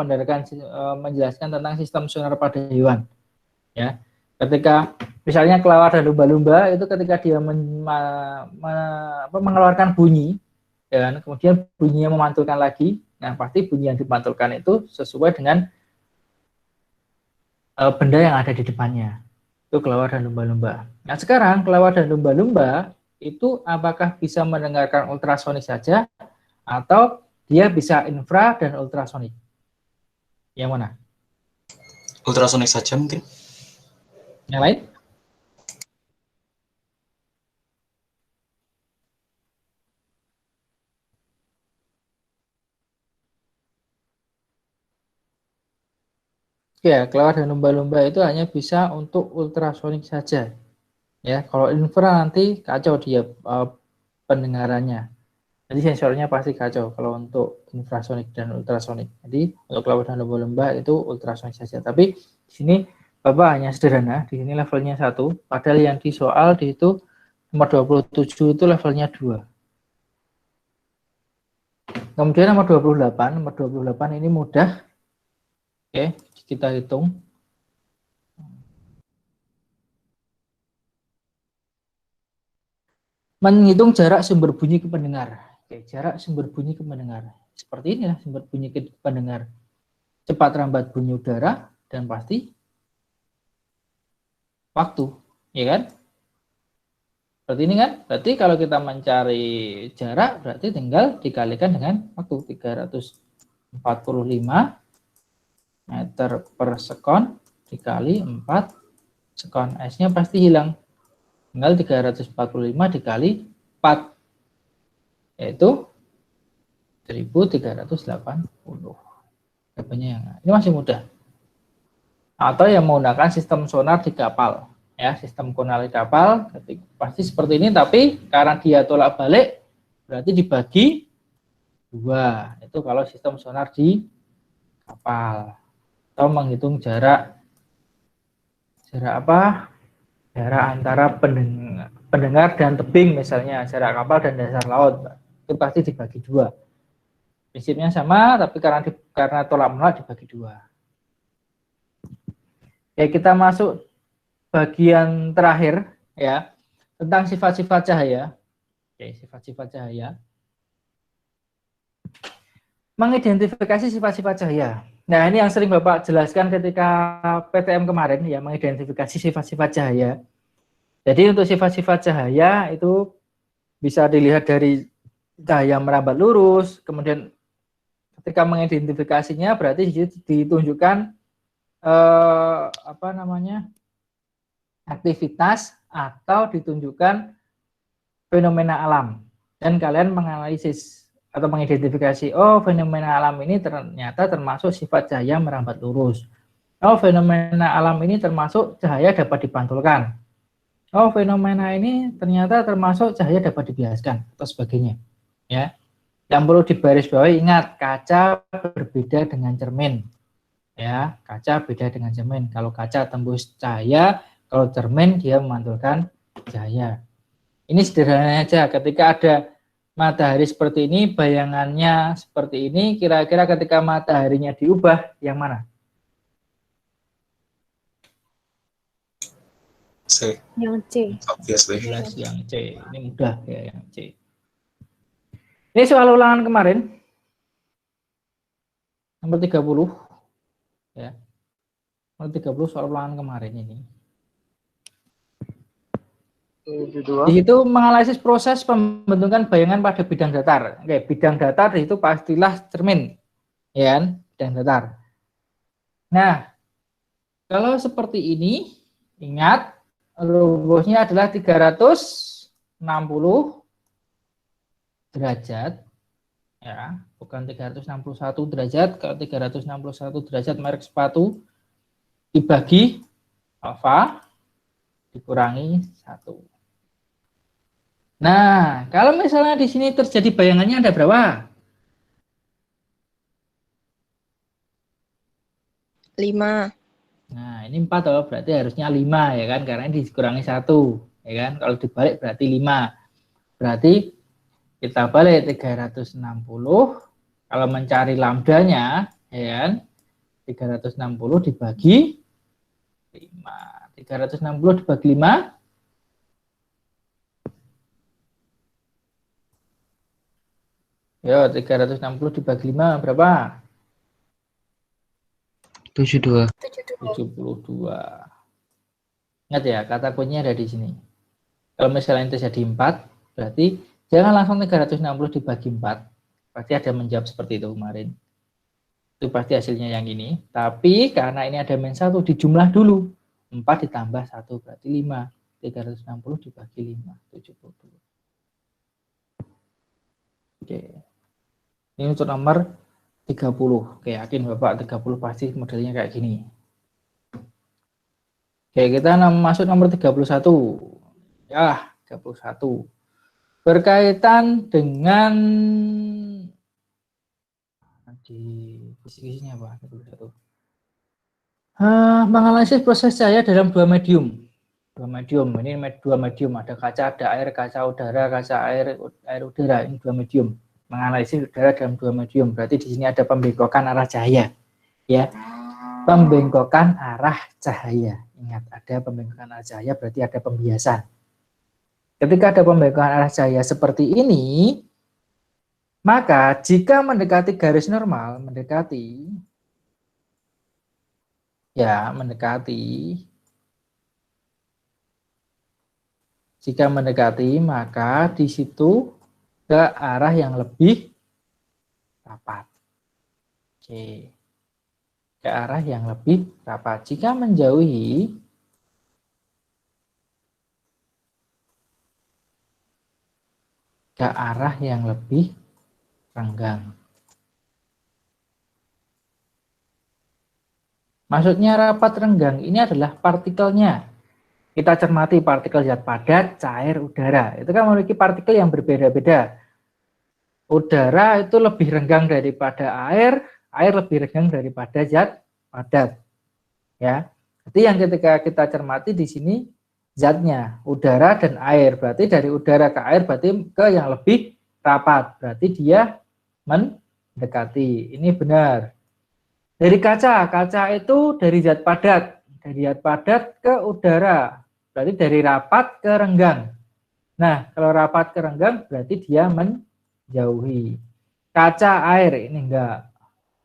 menjelaskan tentang sistem sonar pada hewan, ya. Ketika misalnya kelawar dan lumba-lumba itu ketika dia mengeluarkan bunyi, dan kemudian bunyinya memantulkan lagi, nah pasti bunyi yang dipantulkan itu sesuai dengan benda yang ada di depannya. Itu kelawar dan lumba-lumba. Nah sekarang kelawar dan lumba-lumba itu apakah bisa mendengarkan ultrasonik saja atau dia bisa infra dan ultrasonik? Yang mana? Ultrasonik saja mungkin. Yang lain? Ya, kelawar dan lumba-lumba itu hanya bisa untuk ultrasonik saja. Ya, kalau infra nanti kacau dia pendengarannya. Jadi sensornya pasti kacau kalau untuk infrasonik dan ultrasonik. Jadi untuk kelawar dan lumba-lumba itu ultrasonik saja. Tapi di sini Bapak hanya sederhana, di sini levelnya 1, padahal yang di soal di itu nomor 27 itu levelnya 2. Kemudian nomor 28 ini mudah. Oke, kita hitung. Menghitung jarak sumber bunyi ke pendengar. Oke, jarak sumber bunyi ke pendengar. Seperti inilah sumber bunyi ke pendengar. Cepat lambat bunyi udara dan pasti waktu, ya kan? Seperti ini kan? Berarti kalau kita mencari jarak berarti tinggal dikalikan dengan waktu 345 meter per sekon dikali 4 sekon. S-nya pasti hilang. Tinggal 345 dikali 4 yaitu 1380. Jawabannya yang ini masih mudah. Atau yang menggunakan sistem sonar di kapal, ya, sistem konal di kapal pasti seperti ini, tapi karena dia tolak balik berarti dibagi 2. Itu kalau sistem sonar di kapal. Atau menghitung jarak apa? Jarak antara pendengar dan tebing, misalnya jarak kapal dan dasar laut, itu pasti dibagi 2. Prinsipnya sama, tapi karena tolak menolak dibagi 2. Ya, kita masuk bagian terakhir, ya, tentang sifat-sifat cahaya. Oke, sifat-sifat cahaya. Mengidentifikasi sifat-sifat cahaya. Nah, ini yang sering Bapak jelaskan ketika PTM kemarin, ya, mengidentifikasi sifat-sifat cahaya. Jadi untuk sifat-sifat cahaya itu bisa dilihat dari cahaya merambat lurus, kemudian ketika mengidentifikasinya berarti ditunjukkan aktivitas atau ditunjukkan fenomena alam, dan kalian menganalisis atau mengidentifikasi, oh fenomena alam ini ternyata termasuk sifat cahaya merambat lurus, oh fenomena alam ini termasuk cahaya dapat dipantulkan, oh fenomena ini ternyata termasuk cahaya dapat dibiaskan atau sebagainya, ya. Yang perlu digarisbawahi, ingat, kaca berbeda dengan cermin. Ya, kaca beda dengan cermin. Kalau kaca tembus cahaya, kalau cermin dia memantulkan cahaya. Ini sederhana aja. Ketika ada matahari seperti ini, bayangannya seperti ini, kira-kira ketika mataharinya diubah, yang mana? C. Yang C. Obviously. Jelas yang C. Ini mudah ya, yang C. Ini soal ulangan kemarin. Nomor 30. Ya. Nomor 30 soal ulangan kemarin ini. 72. Di situ menganalisis proses pembentukan bayangan pada bidang datar. Oke, bidang datar itu pastilah cermin, ya kan? Bidang datar. Nah, kalau seperti ini, ingat rumusnya adalah 360 derajat, ya, bukan 361 derajat. Kalau 361 derajat merek sepatu dibagi alfa dikurangi 1. Nah, kalau misalnya di sini terjadi bayangannya ada berapa? 5. Nah, ini 4 loh, berarti harusnya 5 ya kan, karena ini dikurangi 1, ya kan? Kalau dibalik berarti 5. Berarti kita balik 360, kalau mencari lambdanya, ya kan? 360 dibagi 5. 360 dibagi 5. Yo, 360 dibagi 5 berapa? 72. 72. Ingat ya, kata kuncinya ada di sini. Kalau misalnya itu jadi 4, berarti jangan langsung 360 dibagi 4. Pasti ada menjawab seperti itu kemarin. Itu pasti hasilnya yang ini. Tapi karena ini ada min 1, dijumlah dulu. 4 ditambah 1 berarti 5. 360 dibagi 5, 72. Oke. Ini untuk nomor 30. Oke, yakin Bapak 30 pasti modelnya kayak gini. Oke, kita masuk nomor 31. Ya, 31. Berkaitan dengan di sini apa? 31. Menganalisis proses cahaya dalam dua medium. Dua medium. Ini dua medium, ada kaca, ada air, kaca udara, kaca air udara. Ini dua medium. Menganalisis udara dalam dua medium, berarti di sini ada pembengkokan arah cahaya, ya, pembengkokan arah cahaya. Ingat, ada pembengkokan arah cahaya berarti ada pembiasan. Ketika ada pembengkokan arah cahaya seperti ini, maka jika mendekati garis normal, jika mendekati, maka di situ ke arah yang lebih rapat. Oke. Ke arah yang lebih rapat. Jika menjauhi, ke arah yang lebih renggang. Maksudnya rapat renggang ini adalah partikelnya. Kita cermati partikel zat padat, cair, udara. Itu kan memiliki partikel yang berbeda-beda. Udara itu lebih renggang daripada air lebih renggang daripada zat padat. Ya. Jadi yang ketika kita cermati di sini zatnya, udara dan air. Berarti dari udara ke air berarti ke yang lebih rapat. Berarti dia mendekati. Ini benar. Dari kaca itu dari zat padat ke udara. Berarti dari rapat ke renggang. Nah, kalau rapat ke renggang berarti dia menjauhi. Kaca air ini enggak.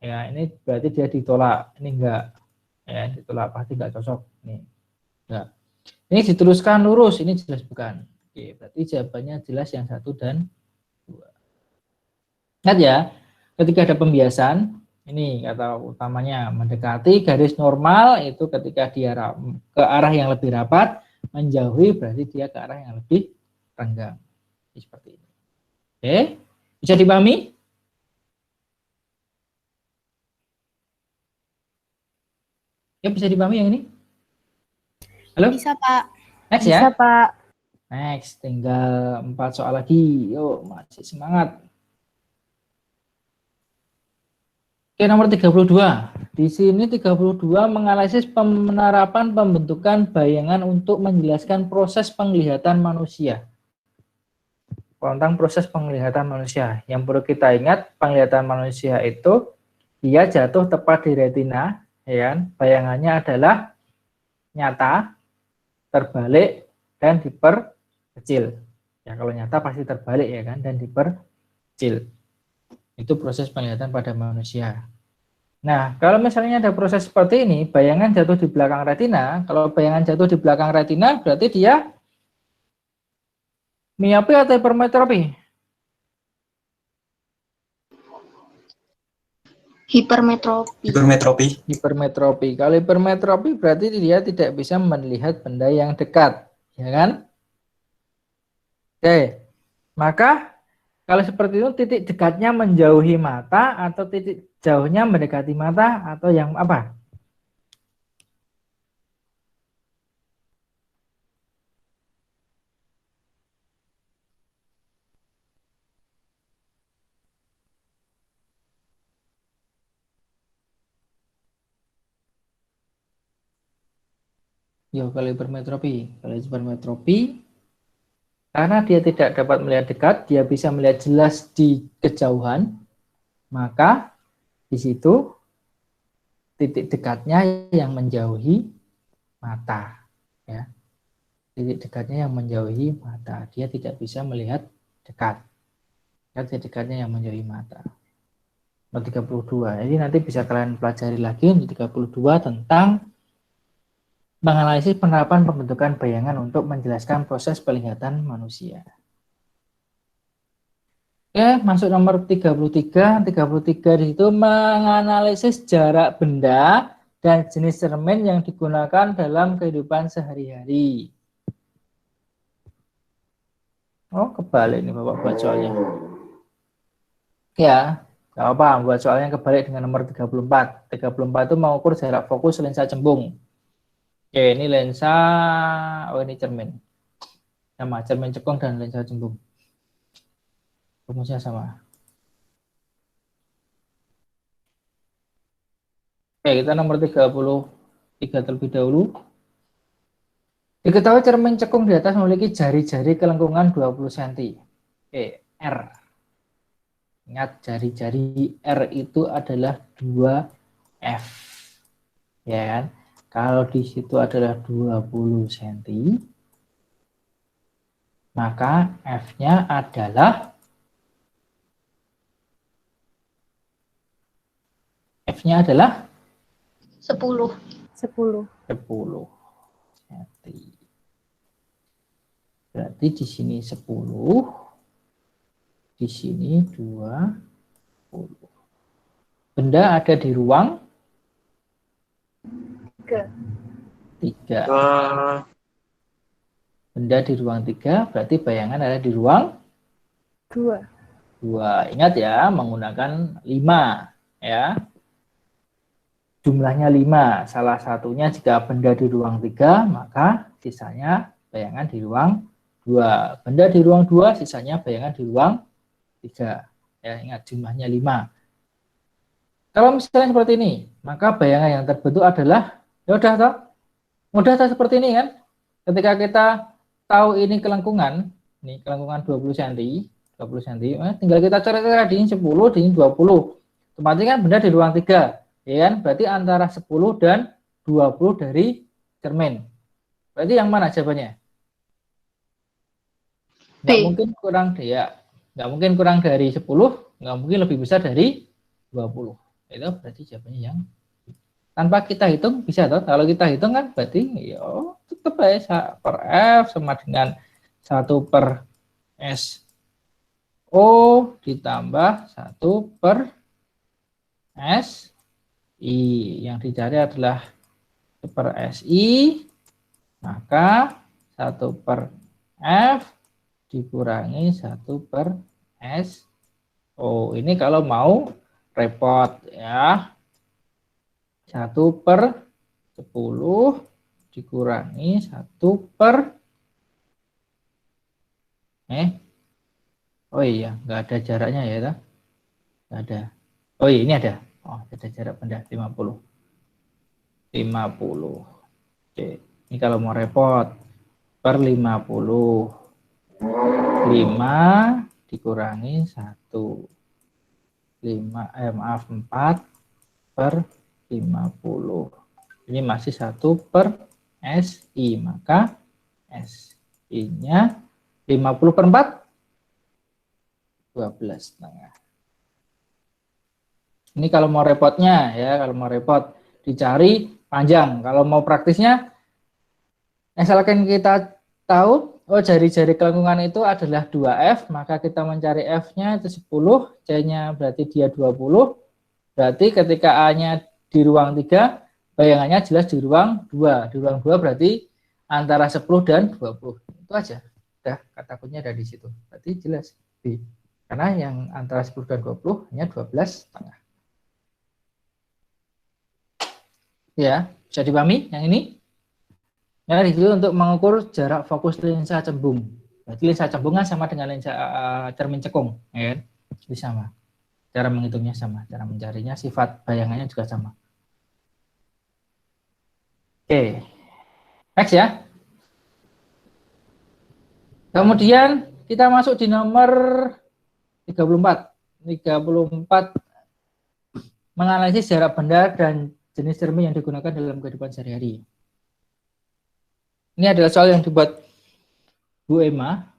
Ya, ini berarti dia ditolak. Ini enggak. Ya, ditolak pasti enggak cocok. Ini enggak. Ini diteruskan lurus, ini jelas bukan. Oke, berarti jawabannya jelas yang 1 dan 2. Ingat ya, ketika ada pembiasan, ini kata utamanya mendekati garis normal itu ketika dia ke arah yang lebih rapat, menjauhi berarti dia ke arah yang lebih renggang. Seperti ini. Oke, bisa dipahami? Ya, bisa dipahami yang ini? Halo? Bisa, Pak. Next Bisa, ya? Pak. Next, tinggal 4 soal lagi. Yuk, masih semangat. Oke, nomor 32. Di sini 32 menganalisis penerapan pembentukan bayangan untuk menjelaskan proses penglihatan manusia. Tentang proses penglihatan manusia. Yang perlu kita ingat, penglihatan manusia itu dia jatuh tepat di retina, ya kan? Bayangannya adalah nyata, terbalik, dan diperkecil. Ya, kalau nyata pasti terbalik ya kan, dan diperkecil. Itu proses penglihatan pada manusia. Nah, kalau misalnya ada proses seperti ini, bayangan jatuh di belakang retina. Kalau bayangan jatuh di belakang retina, berarti dia Miopi atau hipermetropi? Hipermetropi. Hipermetropi. Hipermetropi. Kalau hipermetropi berarti dia tidak bisa melihat benda yang dekat, ya kan? Oke, maka kalau seperti itu titik dekatnya menjauhi mata atau titik jauhnya mendekati mata atau yang apa? Yo, kalau hipermetropi, karena dia tidak dapat melihat dekat, dia bisa melihat jelas di kejauhan, maka di situ titik dekatnya yang menjauhi mata, ya. Titik dekatnya yang menjauhi mata, dia tidak bisa melihat dekat. Titik dekatnya yang menjauhi mata. Nomor 32. Jadi nanti bisa kalian pelajari lagi di 32 tentang menganalisis penerapan pembentukan bayangan untuk menjelaskan proses penglihatan manusia. Oke, masuk nomor 33. 33 di situ menganalisis jarak benda dan jenis cermin yang digunakan dalam kehidupan sehari-hari. Oh, kebalik nih Bapak buat soalnya. Ya, nggak apa-apa, buat soalnya kebalik dengan nomor 34. 34 itu mengukur jarak fokus lensa cembung. Oke, ini lensa, oh ini cermin. Sama, cermin cekung dan lensa cembung. Rumusnya sama. Oke, kita nomor 33 terlebih dahulu. Diketahui cermin cekung di atas memiliki jari-jari kelengkungan 20 cm. Oke, R. Ingat, jari-jari R itu adalah 2F. Ya kan? Kalau di situ adalah 20 cm, maka F-nya adalah 10. 10. 10 cm. Berarti di sini 10, di sini 20. Benda ada di ruang 3. Benda di ruang 3, berarti bayangan ada di ruang 2. Ingat ya, menggunakan 5 ya. Jumlahnya 5. Salah satunya jika benda di ruang 3, maka sisanya bayangan di ruang 2. Benda di ruang 2, sisanya bayangan di ruang 3. Ya, ingat jumlahnya 5. Kalau misalnya seperti ini, maka bayangan yang terbentuk adalah, ya udah toh, mudah toh seperti ini kan? Ketika kita tahu ini kelengkungan 20 cm, tinggal kita coret-coret di ini 10, di ini 20. Otomatis kan benda di ruang 3, ya kan? Berarti antara 10 dan 20 dari cermin. Berarti yang mana jawabannya? Nggak mungkin kurang ya, nggak mungkin kurang dari 10, nggak mungkin lebih besar dari 20. Itu berarti jawabannya yang tanpa kita hitung bisa toh. Kalau kita hitung kan berarti ya tetap ya per F sama dengan 1 per SO ditambah 1 per SI. Yang dicari adalah 1 per SI, maka 1 per F dikurangi 1 per SO. Ini kalau mau repot ya. 1 per 10 dikurangi 1 per oh iya, nggak ada jaraknya ya, nggak ada. Oh iya, ini ada. Oh, ada jarak benda 50. Oke, ini kalau mau repot per 50. 5 dikurangi 1. 4 per 50. Ini masih 1 per SI, maka SI-nya 50 per 4, 12,5. Ini kalau mau repotnya ya, kalau mau repot dicari panjang. Kalau mau praktisnya, asalkan kita tahu Oh, jari-jari kelengkungan itu adalah 2F, maka kita mencari F-nya itu 10, C-nya berarti dia 20. Berarti ketika A-nya di ruang 3, bayangannya jelas di ruang 2. Di ruang 2 berarti antara 10 dan 20. Itu aja. Udah, kata kuncinya ada di situ. Berarti jelas B. Karena yang antara 10 dan 20 hanya 12,5. Ya, bisa dipahami yang ini? Nah, itu untuk mengukur jarak fokus lensa cembung. Berarti lensa cembung kan sama dengan lensa cermin cekung, ya kan? Jadi sama. Cara menghitungnya sama, cara mencarinya, sifat bayangannya juga sama. Oke. Next ya. Kemudian kita masuk di nomor 34. 34 menganalisis jarak benda dan jenis cermin yang digunakan dalam kehidupan sehari-hari. Ini adalah soal yang dibuat Bu Emma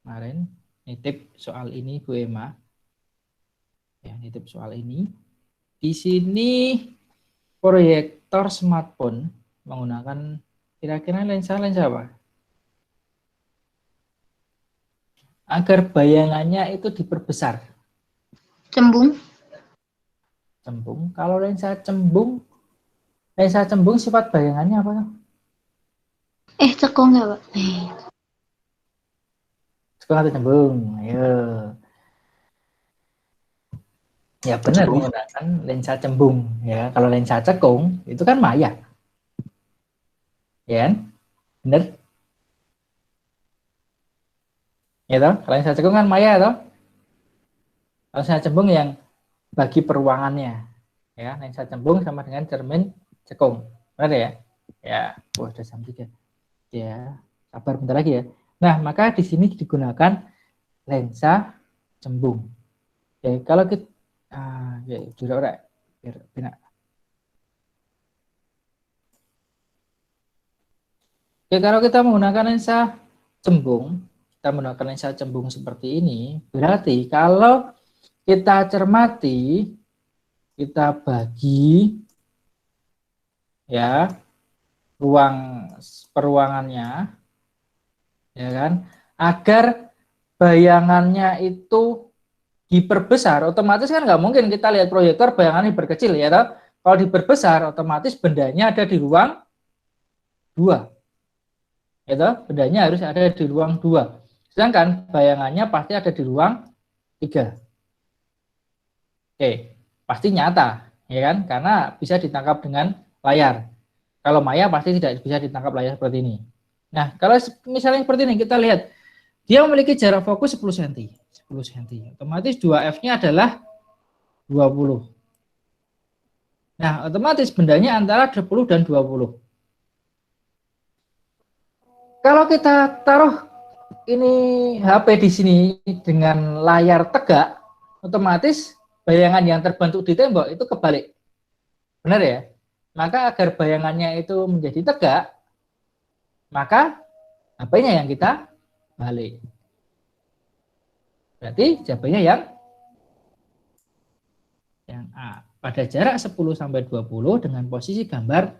kemarin, nitip soal ini Bu Emma. Ya, nitip soal ini. Di sini proyektor smartphone menggunakan kira-kira lensa apa? Agar bayangannya itu diperbesar. Cembung. Cembung. Kalau lensa cembung sifat bayangannya apa? Cekung ya, Pak? Sekolah atau cembung. Ayo. Ya benar, Cembung. menggunakan lensa cembung. Ya, kalau lensa cekung itu kan maya. Ya kan? Benar? Ya toh? Kalau lensa cekung kan maya toh? Kalau lensa cembung yang bagi peruangannya. Ya, lensa cembung sama dengan cermin cekung. Benar ya? Ya, udah jam 3. Ya, sabar bentar lagi ya. Nah, maka di sini digunakan lensa cembung. Ya, kalau kita ya, biar benar. Ya, kalau kita menggunakan lensa cembung, seperti ini, berarti kalau kita cermati, kita bagi ya peruangannya, ya kan, agar bayangannya itu diperbesar, otomatis kan nggak mungkin kita lihat proyektor bayangannya diperkecil ya toh. Kalau diperbesar, otomatis bendanya ada di ruang 2. Ya toh, bendanya harus ada di ruang 2. Sedangkan bayangannya pasti ada di ruang 3. Oke, pasti nyata, ya kan? Karena bisa ditangkap dengan layar. Kalau maya pasti tidak bisa ditangkap layar seperti ini. Nah, kalau misalnya seperti ini, kita lihat dia memiliki jarak fokus 10 cm. 10 cm. Otomatis 2F-nya adalah 20. Nah, otomatis bendanya antara 20 dan 20. Kalau kita taruh ini HP di sini dengan layar tegak, otomatis bayangan yang terbentuk di tembok itu kebalik. Benar ya? Maka agar bayangannya itu menjadi tegak, maka HP-nya yang kita balik. Berarti jawabannya yang A. Pada jarak 10 sampai 20 dengan posisi gambar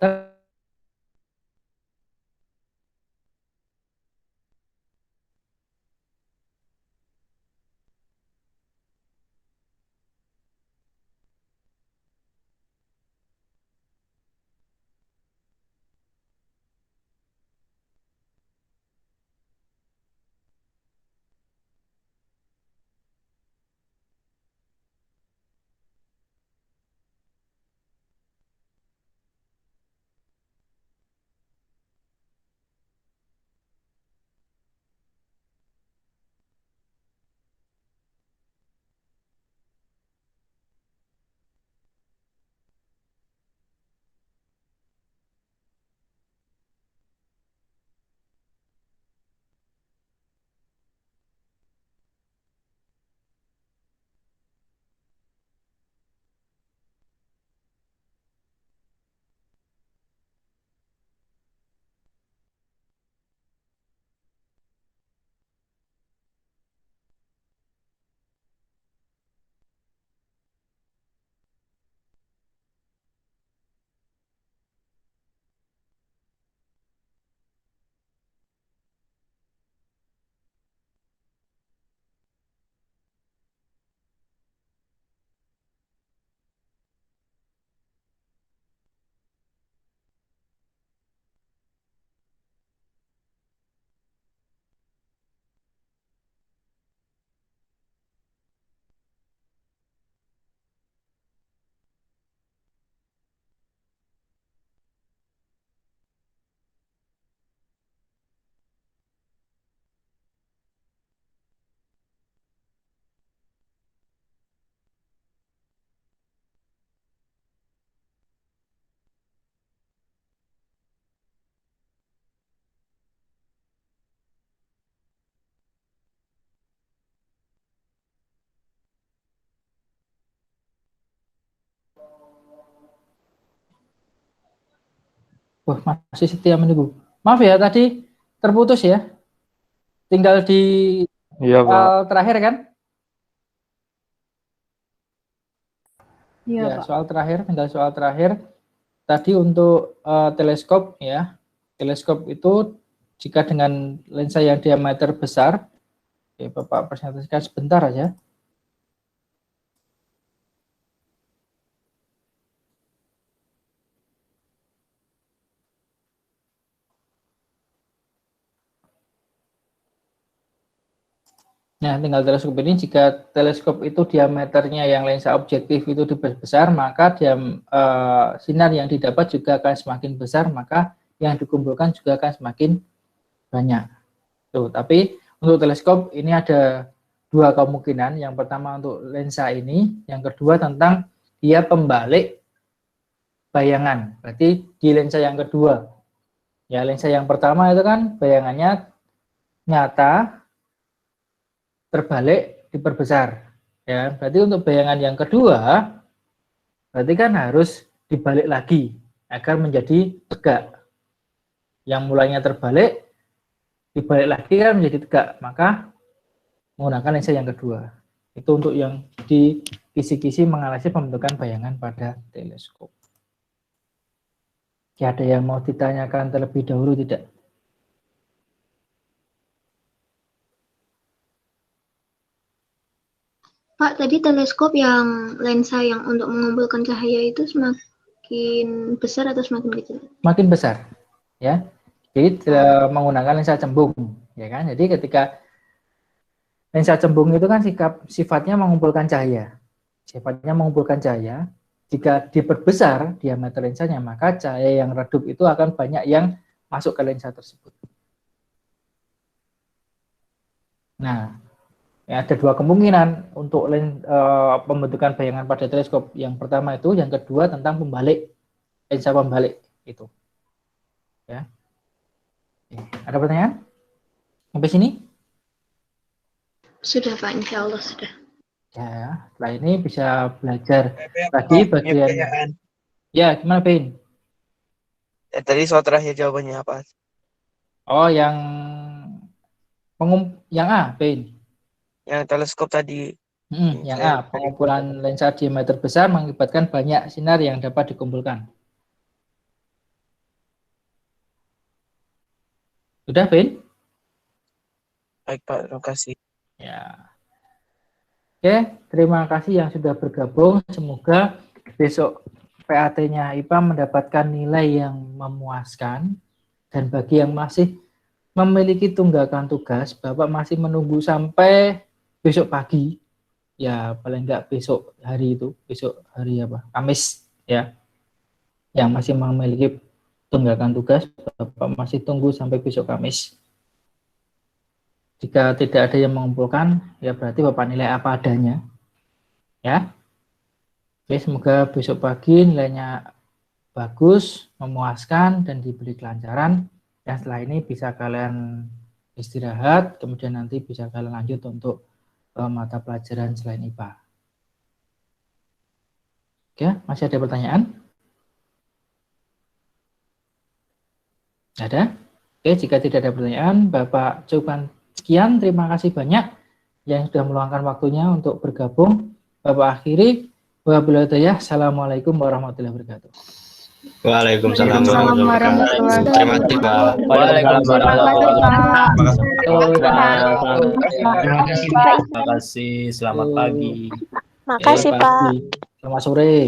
Wah, masih setia menunggu. Maaf ya, tadi terputus ya. Tinggal di Iya, Pak. soal terakhir kan? Iya, Ya, Pak. soal terakhir, tinggal soal terakhir. Tadi untuk teleskop ya. Teleskop itu jika dengan lensa yang diameter besar, ya Bapak presentasikan sebentar aja. Nah, tinggal teleskop ini, jika teleskop itu diameternya yang lensa objektif itu besar, maka sinar yang didapat juga akan semakin besar, maka yang dikumpulkan juga akan semakin banyak. Tuh, tapi untuk teleskop ini ada dua kemungkinan. Yang pertama untuk lensa ini, yang kedua tentang dia pembalik bayangan. Berarti di lensa yang kedua. Ya, lensa yang pertama itu kan bayangannya nyata, terbalik, diperbesar. Ya, berarti untuk bayangan yang kedua, berarti kan harus dibalik lagi agar menjadi tegak. Yang mulanya terbalik, dibalik lagi kan menjadi tegak, maka menggunakan lensa yang kedua. Itu untuk yang di kisi-kisi menganalisis pembentukan bayangan pada teleskop. Ya, ada yang mau ditanyakan terlebih dahulu tidak? Pak, tadi teleskop yang lensa yang untuk mengumpulkan cahaya itu semakin besar atau semakin kecil? Makin besar, ya. Jadi menggunakan lensa cembung, ya kan? Jadi ketika lensa cembung itu kan sifatnya mengumpulkan cahaya. Sifatnya mengumpulkan cahaya. Jika diperbesar diameter lensanya, maka cahaya yang redup itu akan banyak yang masuk ke lensa tersebut. Nah, ya, ada dua kemungkinan untuk pembentukan bayangan pada teleskop. Yang pertama itu, yang kedua tentang pembalik, lensa pembalik itu. Ya. Ada pertanyaan? Sampai sini? Sudah Pak, insya Allah sudah. Ya, setelah ini bisa belajar lagi bagian. Ya, gimana Pin? Tadi soal terakhir jawabannya apa? Oh, yang A, Pin. Yang teleskop tadi. Yang A, pengumpulan lensa diameter besar mengakibatkan banyak sinar yang dapat dikumpulkan. Sudah, Pin? Baik Pak, terima kasih. Ya. Oke, terima kasih yang sudah bergabung. Semoga besok PAT-nya IPA mendapatkan nilai yang memuaskan. Dan bagi yang masih memiliki tunggakan tugas, Bapak masih menunggu sampai besok pagi. Ya, paling enggak besok hari itu, besok hari apa? Kamis, ya. Yang masih memiliki tunggakan tugas, Bapak masih tunggu sampai besok Kamis. Jika tidak ada yang mengumpulkan, ya berarti Bapak nilai apa adanya. Ya. Oke, semoga besok pagi nilainya bagus, memuaskan, dan diberi kelancaran. Dan setelah ini bisa kalian istirahat, kemudian nanti bisa kalian lanjut untuk mata pelajaran selain IPA. Oke, masih ada pertanyaan? Ada? Oke, jika tidak ada pertanyaan, Bapak cukupkan sekian. Terima kasih banyak yang sudah meluangkan waktunya untuk bergabung. Bapak akhiri. Wabillahi taufiq. Assalamualaikum warahmatullahi wabarakatuh. Waalaikumsalam warahmatullahi wabarakatuh. Terima kasih, Pak. Waalaikumsalam warahmatullahi Terima wabarakatuh. Terima kasih. Selamat pagi. Makasih Pak. Selamat sore.